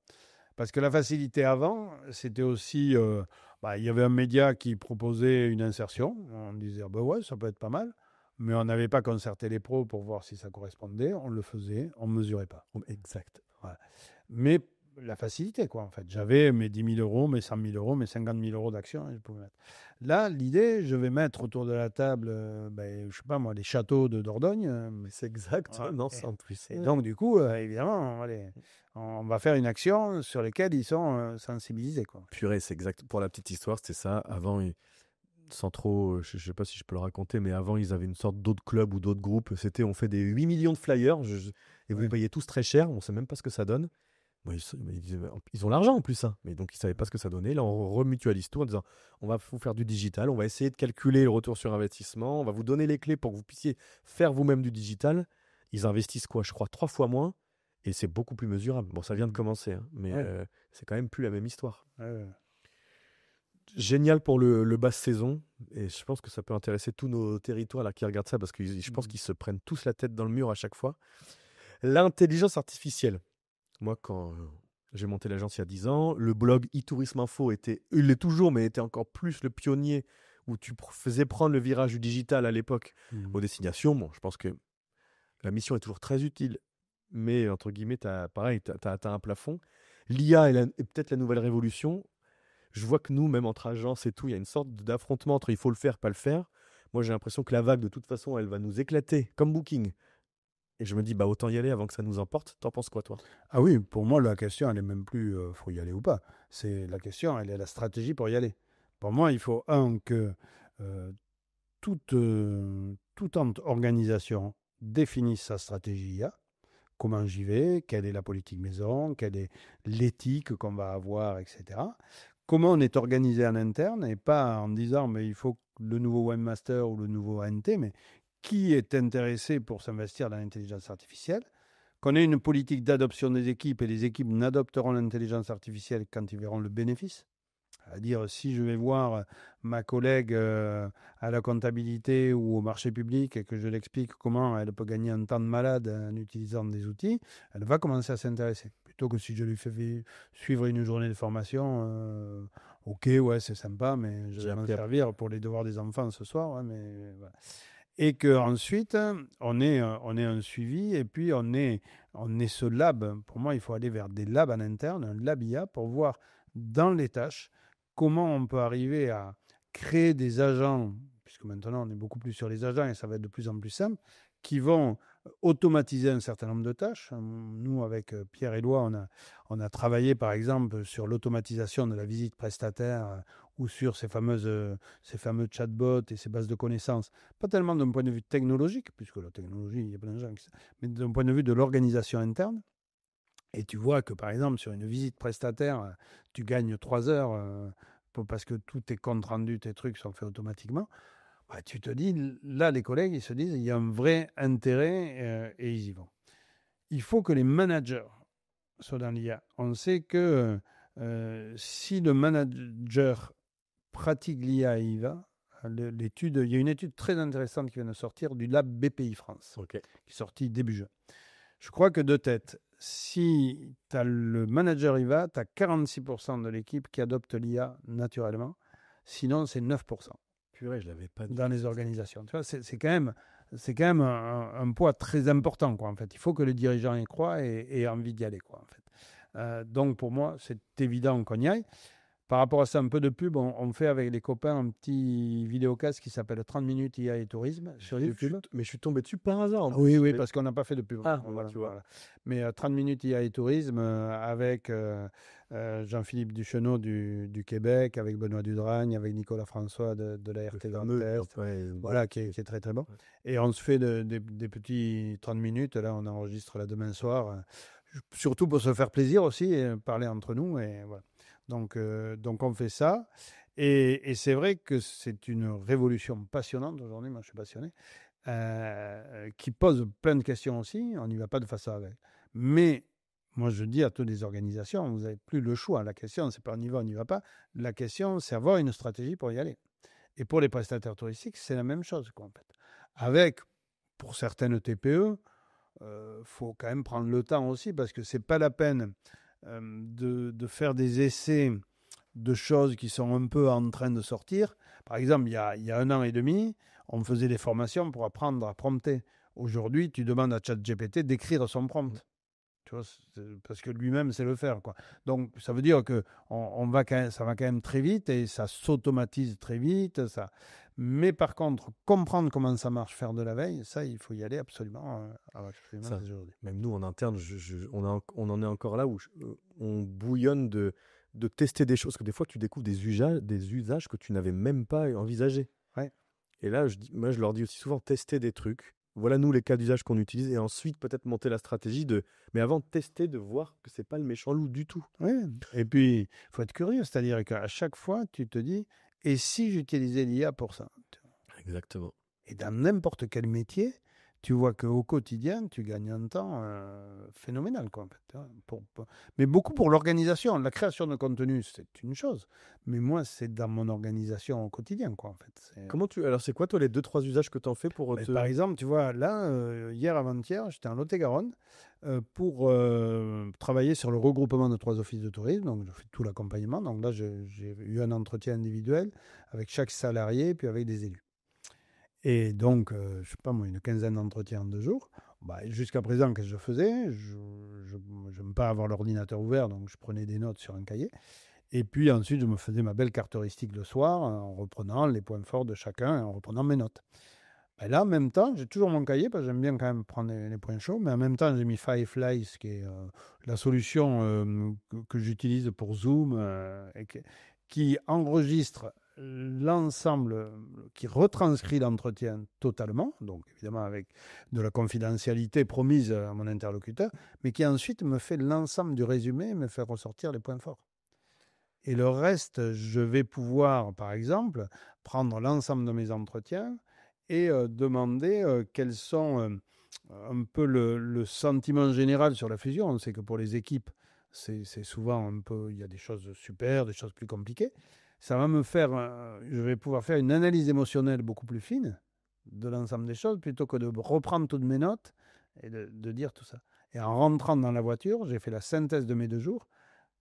Parce que la facilité avant, c'était aussi. Il y avait un média qui proposait une insertion. On disait, ah ben ouais, ça peut être pas mal. Mais on n'avait pas concerté les pros pour voir si ça correspondait. On le faisait, on ne mesurait pas. Exact. Voilà. Mais la facilité, quoi, en fait. J'avais mes 10 000 euros, mes 100 000 euros, mes 50 000 euros d'actions, et je pouvais mettre. Là, l'idée, je vais mettre autour de la table, je sais pas moi, les châteaux de Dordogne. Mais c'est exactement ça en plus. Et donc, du coup, évidemment, on va faire une action sur laquelle ils sont sensibilisés, quoi. Purée, c'est exact. Pour la petite histoire, c'était ça. Avant, sans trop, je sais pas si je peux le raconter, mais avant, ils avaient une sorte d'autres clubs ou d'autres groupes. C'était, on fait des 8 millions de flyers et vous payez tous très cher. On sait même pas ce que ça donne. Bon, ils ont l'argent en plus, hein. Mais donc ils savaient pas ce que ça donnait. Là, on remutualise tout en disant, on va vous faire du digital, on va essayer de calculer le retour sur investissement, on va vous donner les clés pour que vous puissiez faire vous-même du digital. Ils investissent quoi? Je crois 3 fois moins. Et c'est beaucoup plus mesurable. Bon, ça vient de commencer, hein, mais c'est quand même plus la même histoire. Génial pour le basse saison. Et je pense que ça peut intéresser tous nos territoires là, qui regardent ça, parce que je pense qu'ils se prennent tous la tête dans le mur à chaque fois. L'intelligence artificielle. Moi, quand j'ai monté l'agence il y a 10 ans, le blog e-tourisme info il l'est toujours, mais était encore plus le pionnier, où tu faisais prendre le virage du digital à l'époque aux destinations. Bon, je pense que la mission est toujours très utile, mais entre guillemets, t'as atteint un plafond. L'IA est peut-être la nouvelle révolution. Je vois que nous, même entre agences et tout, il y a une sorte d'affrontement entre il faut le faire, pas le faire. Moi, j'ai l'impression que la vague, de toute façon, elle va nous éclater, comme Booking. Et je me dis, autant y aller avant que ça nous emporte. T'en penses quoi, toi? Ah oui, pour moi, la question, elle est même plus faut y aller ou pas. La question, elle est la stratégie pour y aller. Pour moi, il faut, que toute organisation définisse sa stratégie IA. Comment j'y vais, quelle est la politique maison, quelle est l'éthique qu'on va avoir, etc. Comment on est organisé en interne, et pas en disant mais il faut le nouveau webmaster ou le nouveau ANT, mais qui est intéressé pour s'investir dans l'intelligence artificielle, qu'on ait une politique d'adoption des équipes, et les équipes n'adopteront l'intelligence artificielle quand ils verront le bénéfice. C'est-à-dire, si je vais voir ma collègue à la comptabilité ou au marché public et que je l'explique comment elle peut gagner un temps de malade en utilisant des outils, elle va commencer à s'intéresser. Plutôt que si je lui fais suivre une journée de formation, ok, ouais, c'est sympa, mais je vais m'en servir pour les devoirs des enfants ce soir. Ouais, mais voilà. Et qu'ensuite, on ait un suivi, et puis on est ce lab. Pour moi, il faut aller vers des labs en interne, un lab IA, pour voir dans les tâches comment on peut arriver à créer des agents, puisque maintenant on est beaucoup plus sur les agents et ça va être de plus en plus simple, qui vont automatiser un certain nombre de tâches. Nous, avec Pierre-Éloi, on a travaillé par exemple sur l'automatisation de la visite prestataire ou sur ces fameux chatbots et ces bases de connaissances. Pas tellement d'un point de vue technologique, puisque la technologie, il y a plein de gens mais d'un point de vue de l'organisation interne. Et tu vois que, par exemple, sur une visite prestataire, tu gagnes 3 heures parce que tout est compte rendu, tes trucs sont faits automatiquement. Tu te dis, là, les collègues, ils se disent, il y a un vrai intérêt et ils y vont. Il faut que les managers soient dans l'IA. On sait que si le manager pratique l'IA et il va, l'étude, il y a une étude très intéressante qui vient de sortir du lab BPI France, qui est sortie début juin. Je crois que de tête, si le manager y va, tu as 46% de l'équipe qui adopte l'IA naturellement. Sinon, c'est 9%. Purée, je l'avais pas dit. Dans les organisations. Tu vois, c'est quand même un poids très important, quoi, en fait. Il faut que le dirigeant y croit et ait envie d'y aller, quoi, en fait. Donc, pour moi, c'est évident qu'on y aille. Par rapport à ça, un peu de pub, on fait avec les copains un petit vidéocast qui s'appelle 30 minutes IA et tourisme sur YouTube. Mais je suis tombé dessus par hasard. Oui, parce qu'on n'a pas fait de pub. Ah, voilà, tu vois. Voilà. Mais 30 minutes IA et tourisme avec Jean-Philippe Ducheneau du Québec, avec Benoît Dudragne, avec Nicolas François de la RT Grand Est, voilà, qui est très très bon. Ouais. Et on se fait des petits 30 minutes. Là, on enregistre là demain soir, surtout pour se faire plaisir aussi et parler entre nous. Et voilà. Donc on fait ça. Et c'est vrai que c'est une révolution passionnante aujourd'hui. Moi, je suis passionné. Qui pose plein de questions aussi. On n'y va pas de façon aveugle. Mais moi, je dis à toutes les organisations, vous n'avez plus le choix. La question, c'est pas on y va pas. La question, c'est avoir une stratégie pour y aller. Et pour les prestataires touristiques, c'est la même chose, quoi, en fait. Avec, pour certaines TPE, faut quand même prendre le temps aussi, parce que c'est pas la peine de faire des essais de choses qui sont un peu en train de sortir. Par exemple, il y a 1 an et demi, on faisait des formations pour apprendre à prompter. Aujourd'hui, tu demandes à ChatGPT d'écrire son prompt. Tu vois, parce que lui-même sait le faire, quoi. Donc, ça veut dire que ça va quand même très vite et ça s'automatise très vite. Mais par contre, comprendre comment ça marche, faire de la veille, ça, il faut y aller absolument. Ça, même nous, en interne, on en est encore là où on bouillonne de tester des choses. Parce que des fois, tu découvres des usages que tu n'avais même pas envisagés. Ouais. Et là, moi, je leur dis aussi souvent, tester des trucs. Voilà, nous, les cas d'usage qu'on utilise. Et ensuite, peut-être monter la stratégie mais avant de tester, de voir que c'est pas le méchant loup du tout. Oui. Et puis, il faut être curieux. C'est-à-dire qu'à chaque fois, tu te dis, et si j'utilisais l'IA pour ça? Exactement. Et dans n'importe quel métier, tu vois qu'au quotidien, tu gagnes un temps phénoménal, quoi, en fait. Mais beaucoup pour l'organisation. La création de contenu, c'est une chose. Mais moi, c'est dans mon organisation au quotidien, quoi, en fait. Alors, c'est quoi, toi, les 2-3 usages que tu en fais pour Par exemple, tu vois, là, hier avant-hier, j'étais en Lot-et-Garonne pour travailler sur le regroupement de 3 offices de tourisme. Donc, je fais tout l'accompagnement. Donc là, j'ai eu un entretien individuel avec chaque salarié, puis avec des élus. Et donc, je ne sais pas moi, une quinzaine d'entretiens en 2 jours. Jusqu'à présent, qu'est-ce que je faisais? Je n'aime pas avoir l'ordinateur ouvert, donc je prenais des notes sur un cahier. Et puis ensuite, je me faisais ma belle carte heuristique le soir, en reprenant les points forts de chacun et en reprenant mes notes. Là, en même temps, j'ai toujours mon cahier, parce que j'aime bien quand même prendre les points chauds, mais en même temps, j'ai mis Fireflies, qui est la solution que j'utilise pour Zoom, et qui enregistre l'ensemble, qui retranscrit l'entretien totalement, donc évidemment avec de la confidentialité promise à mon interlocuteur, mais qui ensuite me fait l'ensemble du résumé et me fait ressortir les points forts. Et le reste, je vais pouvoir, par exemple, prendre l'ensemble de mes entretiens et demander quels sont un peu le sentiment général sur la fusion. On sait que pour les équipes, c'est souvent un peu, il y a des choses super, des choses plus compliquées. Ça va me faire, je vais pouvoir faire une analyse émotionnelle beaucoup plus fine de l'ensemble des choses, plutôt que de reprendre toutes mes notes et de dire tout ça. Et en rentrant dans la voiture, j'ai fait la synthèse de mes 2 jours,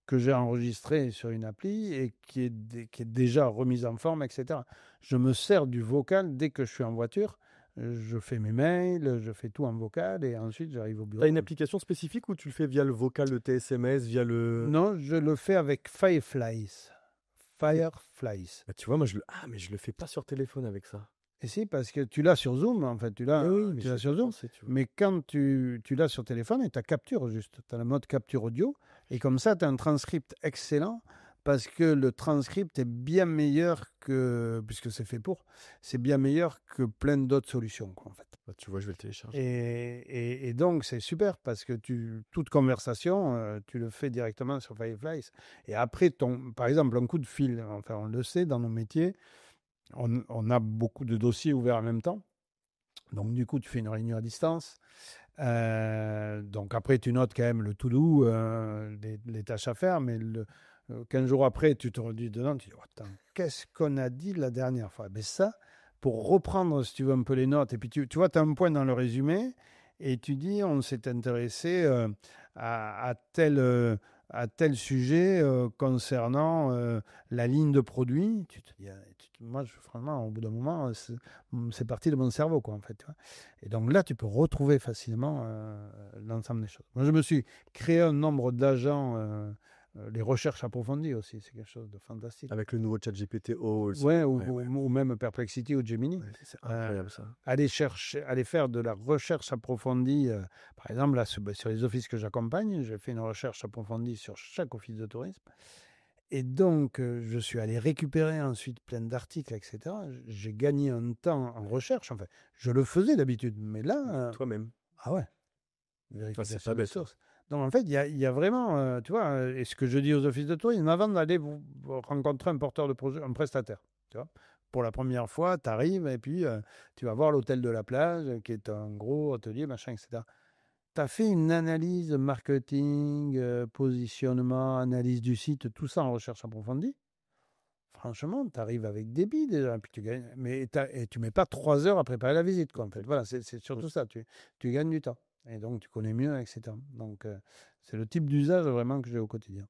que j'ai enregistré sur une appli et qui est déjà remise en forme, etc. Je me sers du vocal dès que je suis en voiture. Je fais mes mails, je fais tout en vocal et ensuite j'arrive au bureau. Tu as une application spécifique ou tu le fais via le vocal de tes SMS, via le... Non, je le fais avec Fireflies. Tu vois, moi, mais je le fais pas sur téléphone avec ça. Et si, parce que tu l'as sur Zoom, en fait, tu l'as sur Zoom, mais quand tu l'as sur téléphone, et tu as capture juste, tu as le mode capture audio, et comme ça, tu as un transcript excellent, parce que le transcript est bien meilleur que, puisque c'est fait pour, c'est bien meilleur que plein d'autres solutions, quoi, en fait. Tu vois, je vais le télécharger. Et donc, c'est super, parce que toute conversation, tu le fais directement sur Fireflies. Et après, par exemple, un coup de fil, enfin, on le sait, dans nos métiers, on a beaucoup de dossiers ouverts en même temps. Donc, du coup, tu fais une réunion à distance. Donc, après, tu notes quand même le to-do, les tâches à faire. Mais 15 jours après, tu te redis dedans, tu dis, oh, attends, qu'est-ce qu'on a dit la dernière fois? Ben ça, pour reprendre, si tu veux, un peu les notes, et puis tu vois, tu as un point dans le résumé, et tu dis, on s'est intéressé à tel sujet concernant la ligne de produits. Tu te dis, moi, franchement, au bout d'un moment, c'est parti de mon cerveau, quoi, en fait. Tu vois. Et donc là, tu peux retrouver facilement l'ensemble des choses. Moi, je me suis créé un nombre d'agents, les recherches approfondies aussi, c'est quelque chose de fantastique. Avec le nouveau ChatGPT aussi. Ouais, ou même Perplexity ou Gemini. Ouais, c'est incroyable ça. Aller faire de la recherche approfondie. Par exemple, là, sur les offices que j'accompagne, j'ai fait une recherche approfondie sur chaque office de tourisme. Et donc, je suis allé récupérer ensuite plein d'articles, etc. J'ai gagné un temps en recherche. Enfin, je le faisais d'habitude, mais là... Toi-même. Ah ouais. C'est pas bête. Source. Donc, en fait, il y a vraiment, tu vois, et ce que je dis aux offices de tourisme, avant d'aller vous rencontrer un porteur de projet, un prestataire, tu vois. Pour la première fois, tu arrives et puis tu vas voir l'hôtel de la plage, qui est un gros hôtelier, machin, etc. Tu as fait une analyse marketing, positionnement, analyse du site, tout ça en recherche approfondie. Franchement, tu arrives avec des billes déjà, puis tu gagnes, et tu mets pas 3 heures à préparer la visite, quoi, en fait. Voilà, c'est surtout ça, tu gagnes du temps. Et donc, tu connais mieux, etc. Donc, c'est le type d'usage vraiment que j'ai au quotidien.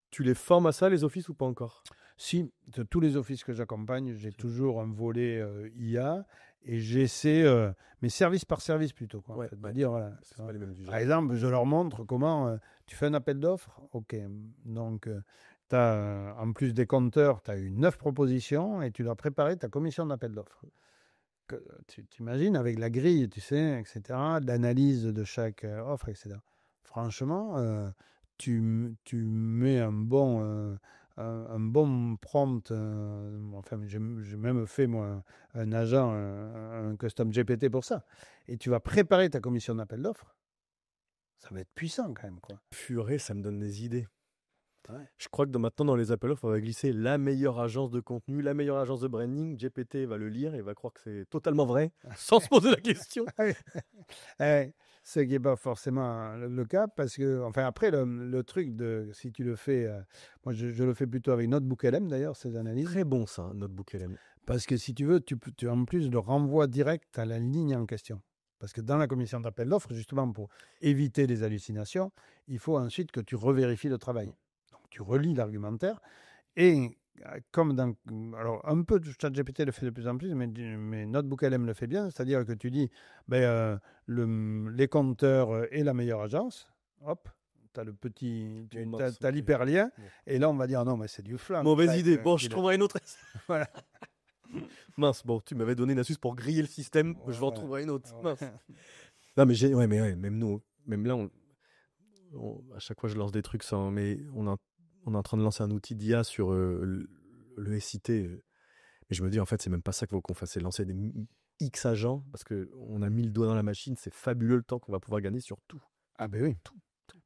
Tu les formes à ça, les offices, ou pas encore? Si, de tous les offices que j'accompagne, j'ai toujours un volet IA et j'essaie, mais service par service plutôt. Quoi, Ouais, en fait, dire, voilà, c'est pas les mêmes usages. par exemple, je leur montre comment tu fais un appel d'offres. OK, donc tu as, en plus des compteurs, tu as eu 9 propositions et tu dois préparer ta commission d'appel d'offres. Tu t'imagines avec la grille, tu sais, etc., l'analyse de chaque offre, etc. Franchement, tu mets un bon prompt. Enfin, j'ai même fait, moi, un agent, un custom GPT pour ça. Et tu vas préparer ta commission d'appel d'offres. Ça va être puissant quand même, quoi. Purée, ça me donne des idées. Ouais. Je crois que maintenant, dans les appels offres, on va glisser la meilleure agence de contenu, la meilleure agence de branding. GPT va le lire et va croire que c'est totalement vrai, sans se poser la question. Ce qui n'est pas forcément le cas, parce que, enfin, après, le truc de, si tu le fais, moi je le fais plutôt avec NotebookLM d'ailleurs, ces analyses. Très bon ça, NotebookLM. Parce que si tu veux, tu en plus le renvoies direct à la ligne en question. Parce que dans la commission d'appel d'offres, justement, pour éviter les hallucinations, il faut ensuite que tu revérifies le travail. Donc, tu relis l'argumentaire et comme dans... Alors, un peu de ChatGPT le fait de plus en plus, mais NotebookLM le fait bien, c'est-à-dire que tu dis les compteurs et la meilleure agence, hop, tu as le petit... Tu as l'hyperlien, et là, on va dire, non, mais c'est du flan. Mauvaise idée, bon, je trouverai une autre. Voilà. Mince, bon, tu m'avais donné une astuce pour griller le système, je vais en trouver une autre. Mince. Non, mais même nous, même là, à chaque fois je lance des trucs sans, mais on est en train de lancer un outil d'IA sur le SIT. Mais je me dis, en fait, c'est même pas ça qu'il faut qu'on fasse, c'est lancer des X agents, parce qu'on a mis le doigt dans la machine, c'est fabuleux le temps qu'on va pouvoir gagner sur tout. Ah ben oui. Tout.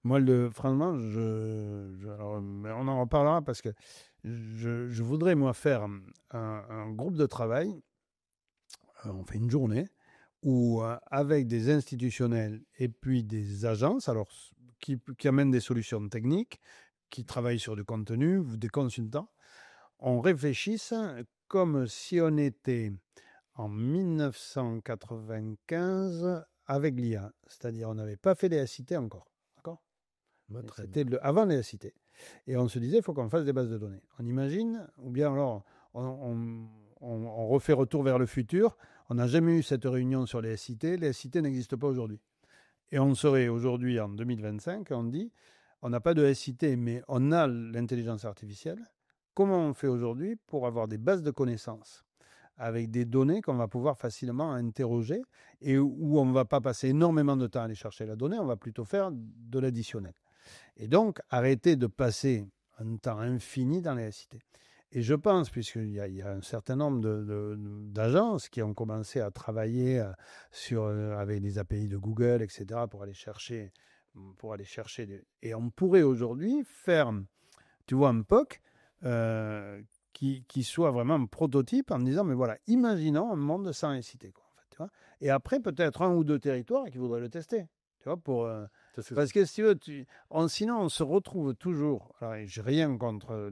Moi, franchement, alors, on en reparlera parce que je voudrais, moi, faire un groupe de travail, on fait une journée, où avec des institutionnels et puis des agences, alors qui amènent des solutions techniques, qui travaillent sur du contenu, ou des consultants, on réfléchisse comme si on était en 1995 avec l'IA. C'est-à-dire, on n'avait pas fait les SIT encore. D'accord ? C'était avant les SIT. Et on se disait, il faut qu'on fasse des bases de données. On imagine, ou bien alors, on refait retour vers le futur. On n'a jamais eu cette réunion sur les SIT. Les SIT n'existent pas aujourd'hui. Et on serait aujourd'hui en 2025, on dit, on n'a pas de SIT, mais on a l'intelligence artificielle. Comment on fait aujourd'hui pour avoir des bases de connaissances avec des données qu'on va pouvoir facilement interroger et où on ne va pas passer énormément de temps à aller chercher la donnée, on va plutôt faire de l'additionnel. Et donc, arrêter de passer un temps infini dans les SIT. Et je pense, puisqu'il y a un certain nombre d'agences qui ont commencé à travailler avec les API de Google, etc., pour aller chercher et on pourrait aujourd'hui faire, tu vois, un POC qui soit vraiment un prototype en disant, mais voilà, imaginons un monde sans SIT, quoi, en fait, tu vois. Et après, peut-être un ou deux territoires qui voudraient le tester, tu vois, pour Parce que si tu veux, sinon on se retrouve toujours. Alors, j'ai rien contre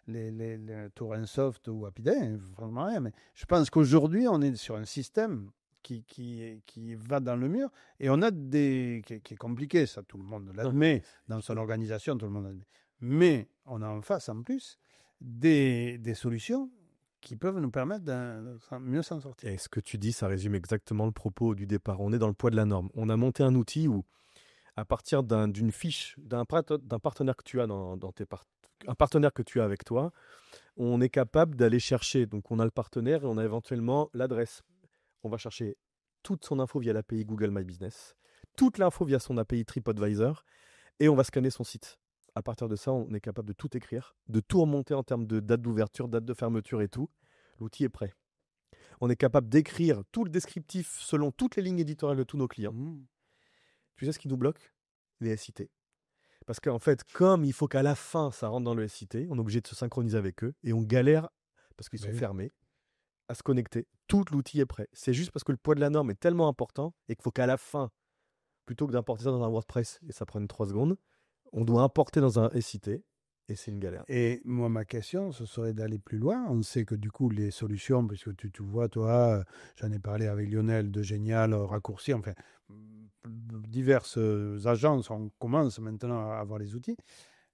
les Torrentsoft ou Happy Day, vraiment rien, mais je pense qu'aujourd'hui on est sur un système qui va dans le mur et on a qui est compliqué, ça tout le monde l'admet, dans son organisation, tout le monde l'admet. Mais on a en face en plus des solutions qui peuvent nous permettre de mieux s'en sortir. Et ce que tu dis, ça résume exactement le propos du départ. On est dans le poids de la norme. On a monté un outil où, à partir d'une fiche, d'un partenaire que tu as un partenaire que tu as avec toi, on est capable d'aller chercher. Donc, on a le partenaire et on a éventuellement l'adresse. On va chercher toute son info via l'API Google My Business, toute l'info via son API TripAdvisor, et on va scanner son site. À partir de ça, on est capable de tout écrire, de tout remonter en termes de date d'ouverture, date de fermeture et tout. L'outil est prêt. On est capable d'écrire tout le descriptif selon toutes les lignes éditoriales de tous nos clients. Tu sais ce qui nous bloque? Les SIT. Parce qu'en fait, comme il faut qu'à la fin, ça rentre dans le SIT, on est obligé de se synchroniser avec eux et on galère, parce qu'ils sont fermés, à se connecter. Tout l'outil est prêt. C'est juste parce que le poids de la norme est tellement important et qu'il faut qu'à la fin, plutôt que d'importer ça dans un WordPress et ça prenne 3 secondes, on doit importer dans un SIT et c'est une galère. Et moi, ma question, ce serait d'aller plus loin. On sait que du coup, les solutions, puisque tu vois, toi, j'en ai parlé avec Lionel de Génial, Raccourci, enfin, diverses agences, on commence maintenant à avoir les outils.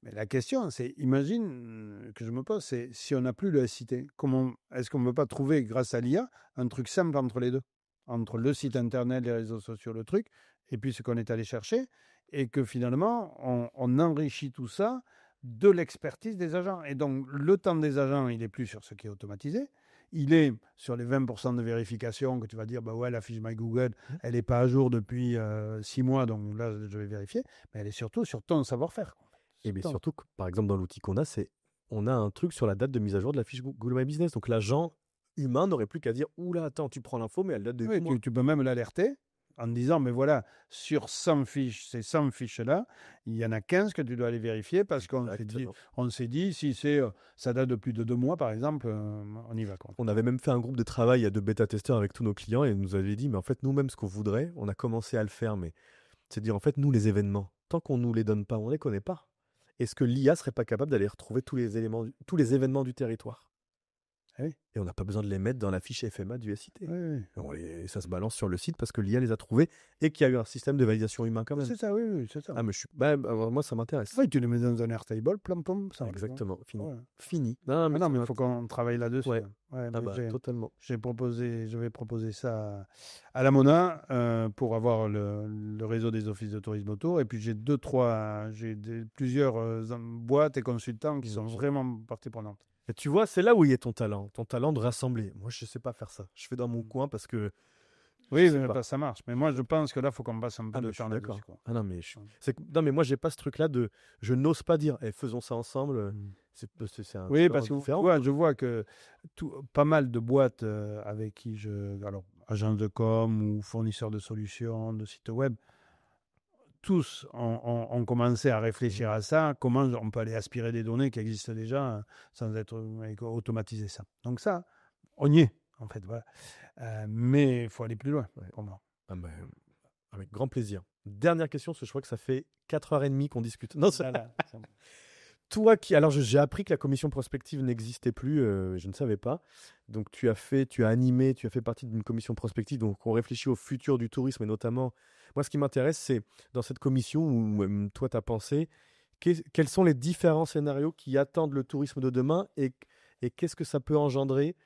Mais la question, c'est, imagine que je me pose, c'est si on n'a plus le SIT, comment est-ce qu'on ne peut pas trouver, grâce à l'IA, un truc simple entre les deux? Entre le site internet, les réseaux sociaux, le truc, et puis ce qu'on est allé chercher, et que finalement, on enrichit tout ça de l'expertise des agents. Et donc, le temps des agents, il n'est plus sur ce qui est automatisé. Il est sur les 20% de vérification que tu vas dire, bah ouais, la fiche My Google, elle n'est pas à jour depuis 6 mois, donc là, je vais vérifier. Mais elle est surtout sur ton savoir-faire. Et bien surtout, par exemple, dans l'outil qu'on a, on a un truc sur la date de mise à jour de la fiche Google My Business. Donc l'agent humain n'aurait plus qu'à dire, oula, attends, tu prends l'info, mais elle date de 8 mois. Tu peux même l'alerter en disant, mais voilà, sur 100 fiches, ces 100 fiches-là, il y en a 15 que tu dois aller vérifier parce qu'on s'est dit, si ça date de plus de 2 mois, par exemple, on y va. On avait même fait un groupe de travail à 2 bêta-testeurs avec tous nos clients et ils nous avaient dit, mais en fait, nous-mêmes, ce qu'on voudrait, on a commencé à le faire, mais c'est de dire, en fait, nous, les événements, tant qu'on ne nous les donne pas, on ne les connaît pas. Est-ce que l'IA serait pas capable d'aller retrouver tous les événements du territoire? Oui. Et on n'a pas besoin de les mettre dans la fiche FMA du SIT. Oui. Et ça se balance sur le site parce que l'IA les a trouvés et qu'il y a eu un système de validation humain quand même. C'est ça, oui, c'est ça. Ah, mais moi, ça m'intéresse. Oui, tu les mets dans un Airtable, plom, ça. Exactement, fini. Ouais. Fini. Non, mais il faut qu'on travaille là-dessus. Ouais. Totalement. Je vais proposer ça à la Mona pour avoir le réseau des offices de tourisme autour. Et puis j'ai plusieurs boîtes et consultants qui sont vraiment partie prenante. Et tu vois, c'est là où il y a ton talent de rassembler. Moi, je ne sais pas faire ça. Je fais dans mon coin parce que. Oui, mais ça marche. Mais moi, je pense que là, il faut qu'on passe un peu de temps là-dessus. Ah non, mais non, mais moi, j'ai pas ce truc-là de. Je n'ose pas dire, faisons ça ensemble. C'est oui, parce que je vois que pas mal de boîtes avec qui alors, agence de com ou fournisseurs de solutions, de sites web, tous ont commencé à réfléchir à ça, comment on peut aller aspirer des données qui existent déjà sans automatiser ça. Donc ça, on y est, en fait. Voilà. Mais il faut aller plus loin, pour moi. Avec grand plaisir. Dernière question, parce que je crois que ça fait 4h30 qu'on discute. Non, Toi alors j'ai appris que la commission prospective n'existait plus, je ne savais pas. Donc tu as fait partie d'une commission prospective, donc on réfléchit au futur du tourisme et notamment, moi ce qui m'intéresse c'est dans cette commission où toi tu as pensé, quels sont les différents scénarios qui attendent le tourisme de demain et qu'est-ce que ça peut engendrer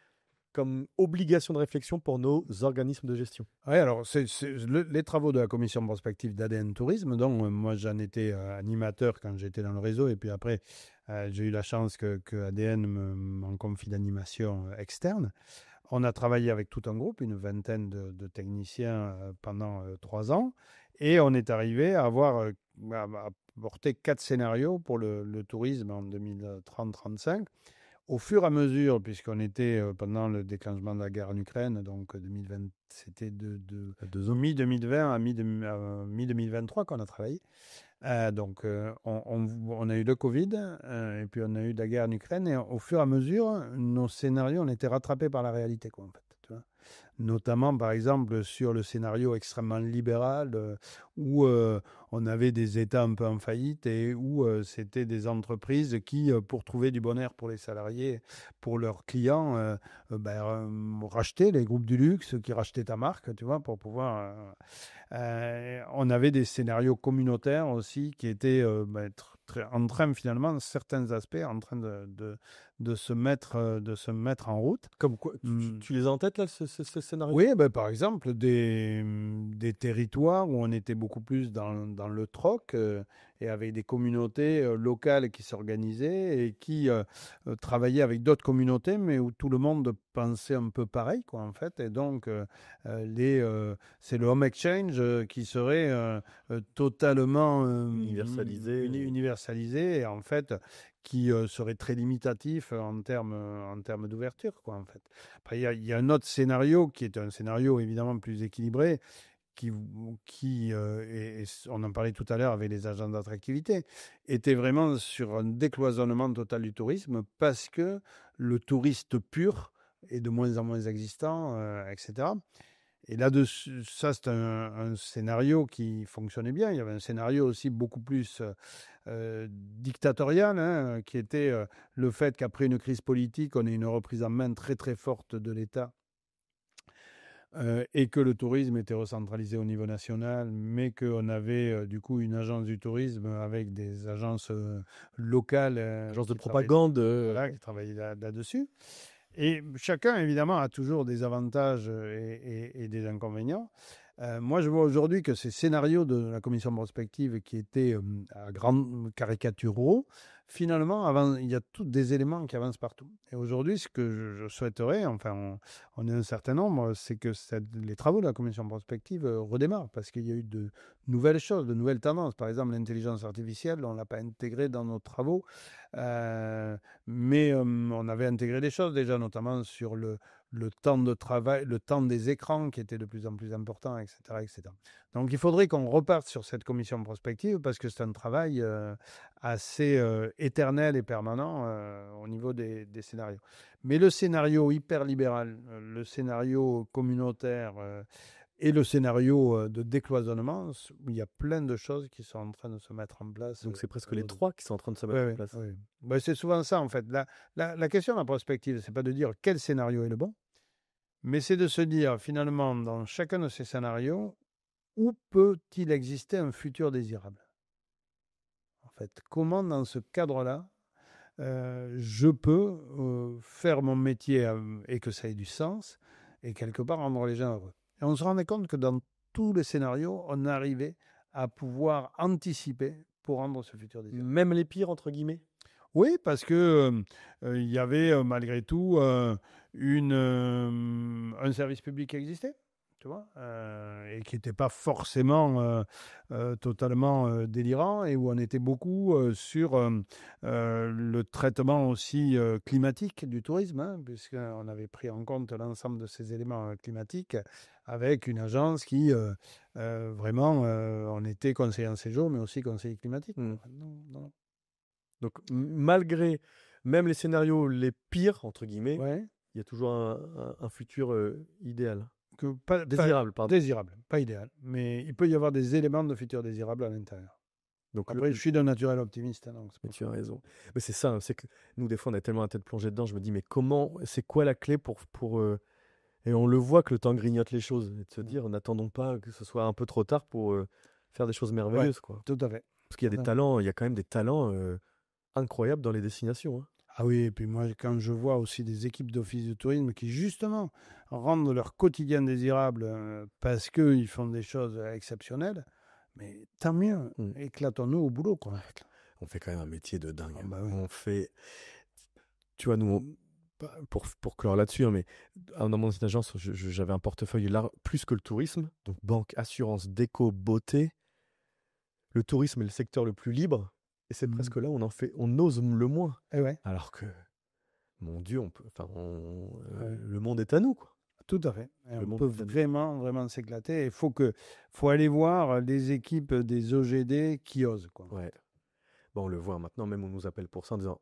comme obligation de réflexion pour nos organismes de gestion? Oui, alors les travaux de la commission prospective d'ADN Tourisme, dont moi j'en étais animateur quand j'étais dans le réseau, et puis après j'ai eu la chance que ADN m'en confie d'animation externe. On a travaillé avec tout un groupe, une vingtaine de techniciens pendant 3 ans, et on est arrivé à porter 4 scénarios pour le tourisme en 2030-35. Au fur et à mesure, puisqu'on était pendant le déclenchement de la guerre en Ukraine, donc 2020, c'était de mi-2020 à mi-2023 qu'on a travaillé. Donc on a eu le Covid, et puis on a eu la guerre en Ukraine, et au fur et à mesure, nos scénarios ont été rattrapés par la réalité, en fait. tu vois. Notamment, par exemple, sur le scénario extrêmement libéral, où on avait des États un peu en faillite et où c'était des entreprises qui, pour trouver du bonheur pour les salariés, pour leurs clients, rachetaient les groupes du luxe, qui rachetaient ta marque, tu vois, pour pouvoir... on avait des scénarios communautaires aussi qui étaient en train, finalement, certains aspects, en train de se mettre en route. Comme quoi, Hmm. tu les as en tête, là, ce scénario? Oui, par exemple, des territoires où on était beaucoup plus dans le troc et avec des communautés locales qui s'organisaient et qui travaillaient avec d'autres communautés, mais où tout le monde pensait un peu pareil, quoi, en fait. Et donc, c'est le home exchange qui serait totalement universalisé et en fait qui serait très limitatif en termes d'ouverture, quoi, en fait. Après, il y a un autre scénario qui est un scénario évidemment plus équilibré, et on en parlait tout à l'heure avec les agents d'attractivité, était vraiment sur un décloisonnement total du tourisme parce que le touriste pur est de moins en moins existant, etc. Et là-dessus, ça, c'est un scénario qui fonctionnait bien. Il y avait un scénario aussi beaucoup plus dictatorial, hein, qui était le fait qu'après une crise politique, on ait une reprise en main très très forte de l'État et que le tourisme était recentralisé au niveau national, mais qu'on avait du coup une agence du tourisme avec des agences locales Agence de qui propagande. voilà, qui travaillaient là-dessus. Et chacun, évidemment, a toujours des avantages et des inconvénients. Moi, je vois aujourd'hui que ces scénarios de la commission prospective qui étaient à grande caricaturaux, finalement, il y a tous des éléments qui avancent partout. Et aujourd'hui, ce que je souhaiterais, enfin, on est un certain nombre, c'est que les travaux de la commission prospective redémarrent parce qu'il y a eu de nouvelles choses, de nouvelles tendances. Par exemple, l'intelligence artificielle, on ne l'a pas intégrée dans nos travaux. Mais on avait intégré des choses déjà, notamment sur le temps de travail, le temps des écrans qui était de plus en plus important, etc., etc. Donc il faudrait qu'on reparte sur cette commission prospective parce que c'est un travail assez éternel et permanent au niveau des scénarios. Mais le scénario hyper libéral, le scénario communautaire et le scénario de décloisonnement, il y a plein de choses qui sont en train de se mettre en place. Donc c'est presque les trois qui sont en train de se mettre en place. Oui. C'est souvent ça, en fait. La question de la prospective, c'est pas de dire quel scénario est le bon, mais c'est de se dire, finalement, dans chacun de ces scénarios, où peut-il exister un futur désirable? En fait, comment, dans ce cadre-là, je peux faire mon métier et que ça ait du sens et quelque part rendre les gens heureux. Et on se rendait compte que dans tous les scénarios, on arrivait à pouvoir anticiper pour rendre ce futur désirable. Même les pires, entre guillemets? Oui, parce que il y avait malgré tout un service public qui existait, tu vois, et qui n'était pas forcément totalement délirant, et où on était beaucoup sur le traitement aussi climatique du tourisme, hein, puisqu'on avait pris en compte l'ensemble de ces éléments climatiques avec une agence qui vraiment, on était conseiller en séjour, mais aussi conseiller climatique. Mm. Non. Donc malgré même les scénarios les pires, entre guillemets, Ouais. il y a toujours un futur idéal. Désirable, pardon. Désirable, pas idéal. Mais il peut y avoir des éléments de futur désirable à l'intérieur. Donc Après, je suis d'un naturel optimiste. Hein, donc mais tu as raison. Mais c'est ça, c'est que nous, des fois, on a tellement la tête plongée dedans. Je me dis, mais comment, c'est quoi la clé pour et on le voit que le temps grignote les choses. Et de se dire, n'attendons pas que ce soit un peu trop tard pour faire des choses merveilleuses, quoi. Tout à fait. Parce qu'il y a des talents, il y a quand même des talents incroyables dans les destinations. Hein. Ah oui, et puis moi, quand je vois aussi des équipes d'office de tourisme qui, justement, rendent leur quotidien désirable parce qu'ils font des choses exceptionnelles, mais tant mieux, éclatons-nous au boulot, quoi. On fait quand même un métier de dingue. Ah bah oui. On fait... Tu vois, nous, pour clore là-dessus, hein, mais dans mon ancienne agence, j'avais un portefeuille là, plus que le tourisme, donc banque, assurance, déco, beauté. Le tourisme est le secteur le plus libre, et c'est presque là où on ose le moins. Et ouais. Alors que, mon Dieu, le monde est à nous, quoi. Tout à fait. Et on peut vraiment, vraiment s'éclater. Il faut aller voir les équipes des OGD qui osent, quoi. Ouais. Bon, on le voit maintenant, même on nous appelle pour ça en disant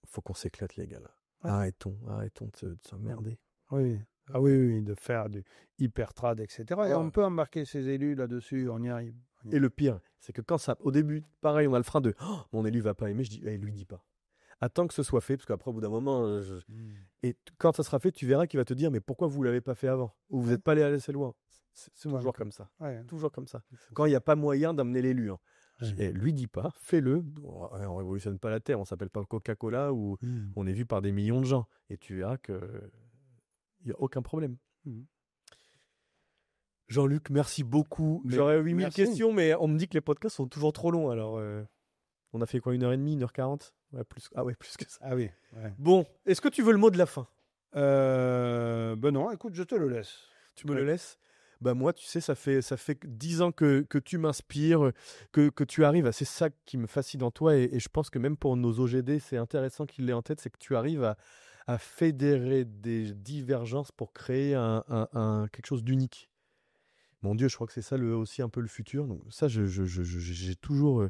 faut qu'on s'éclate, les gars. Là. Ouais. Arrêtons de s'emmerder. Oui. Ah oui, oui, de faire du hypertrad, etc. Et Ouais. on peut embarquer ses élus là-dessus, on y arrive. Et le pire, c'est que quand ça, au début, pareil, on a le frein de oh, mon élu va pas aimer, je dis, lui dis pas. Attends que ce soit fait, parce qu'après, au bout d'un moment, et quand ça sera fait, tu verras qu'il va te dire, mais pourquoi vous l'avez pas fait avant? Ou vous n'êtes pas allé assez loin? C'est toujours comme ça. Ouais. Toujours comme ça. Quand il n'y a pas moyen d'amener l'élu. Hein. Ouais. Lui dis pas, fais-le. On révolutionne pas la Terre, on s'appelle pas Coca-Cola ou on est vu par des millions de gens. Et tu verras que il n'y a aucun problème. Jean-Luc, merci beaucoup. J'aurais 8000 questions, mais on me dit que les podcasts sont toujours trop longs. Alors, on a fait quoi, 1h30, 1h40 plus... Ah ouais, plus que ça. Ah oui. Ouais. Bon, est-ce que tu veux le mot de la fin? Ben non, écoute, je te le laisse. Tu me le laisses? Bah moi, tu sais, ça fait 10 ans que tu m'inspires, que tu arrives à... C'est ça qui me fascine en toi. Et je pense que même pour nos OGD, c'est intéressant qu'il l'ait en tête, c'est que tu arrives à fédérer des divergences pour créer quelque chose d'unique. Mon Dieu, je crois que c'est ça aussi un peu le futur. Donc ça, j'ai toujours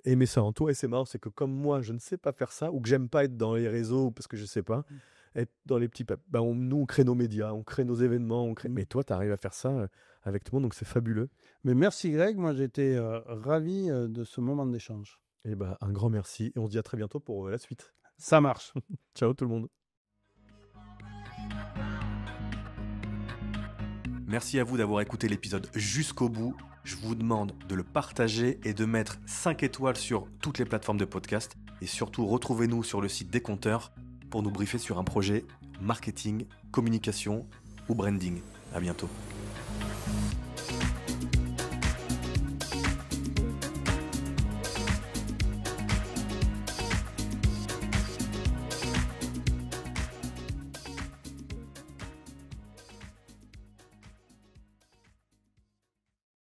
aimé ça en toi. Et c'est marrant, c'est que comme moi, je ne sais pas faire ça, ou que j'aime pas être dans les réseaux parce que je sais pas, être dans les petits... nous, on crée nos médias, on crée nos événements, mais toi, tu arrives à faire ça avec tout le monde, donc c'est fabuleux. Mais merci Greg, moi j'étais ravi de ce moment d'échange. Et un grand merci, et on se dit à très bientôt pour la suite. Ça marche. Ciao tout le monde. Merci à vous d'avoir écouté l'épisode jusqu'au bout. Je vous demande de le partager et de mettre 5 étoiles sur toutes les plateformes de podcast. Et surtout, retrouvez-nous sur le site des compteurs pour nous briefer sur un projet marketing, communication ou branding. À bientôt.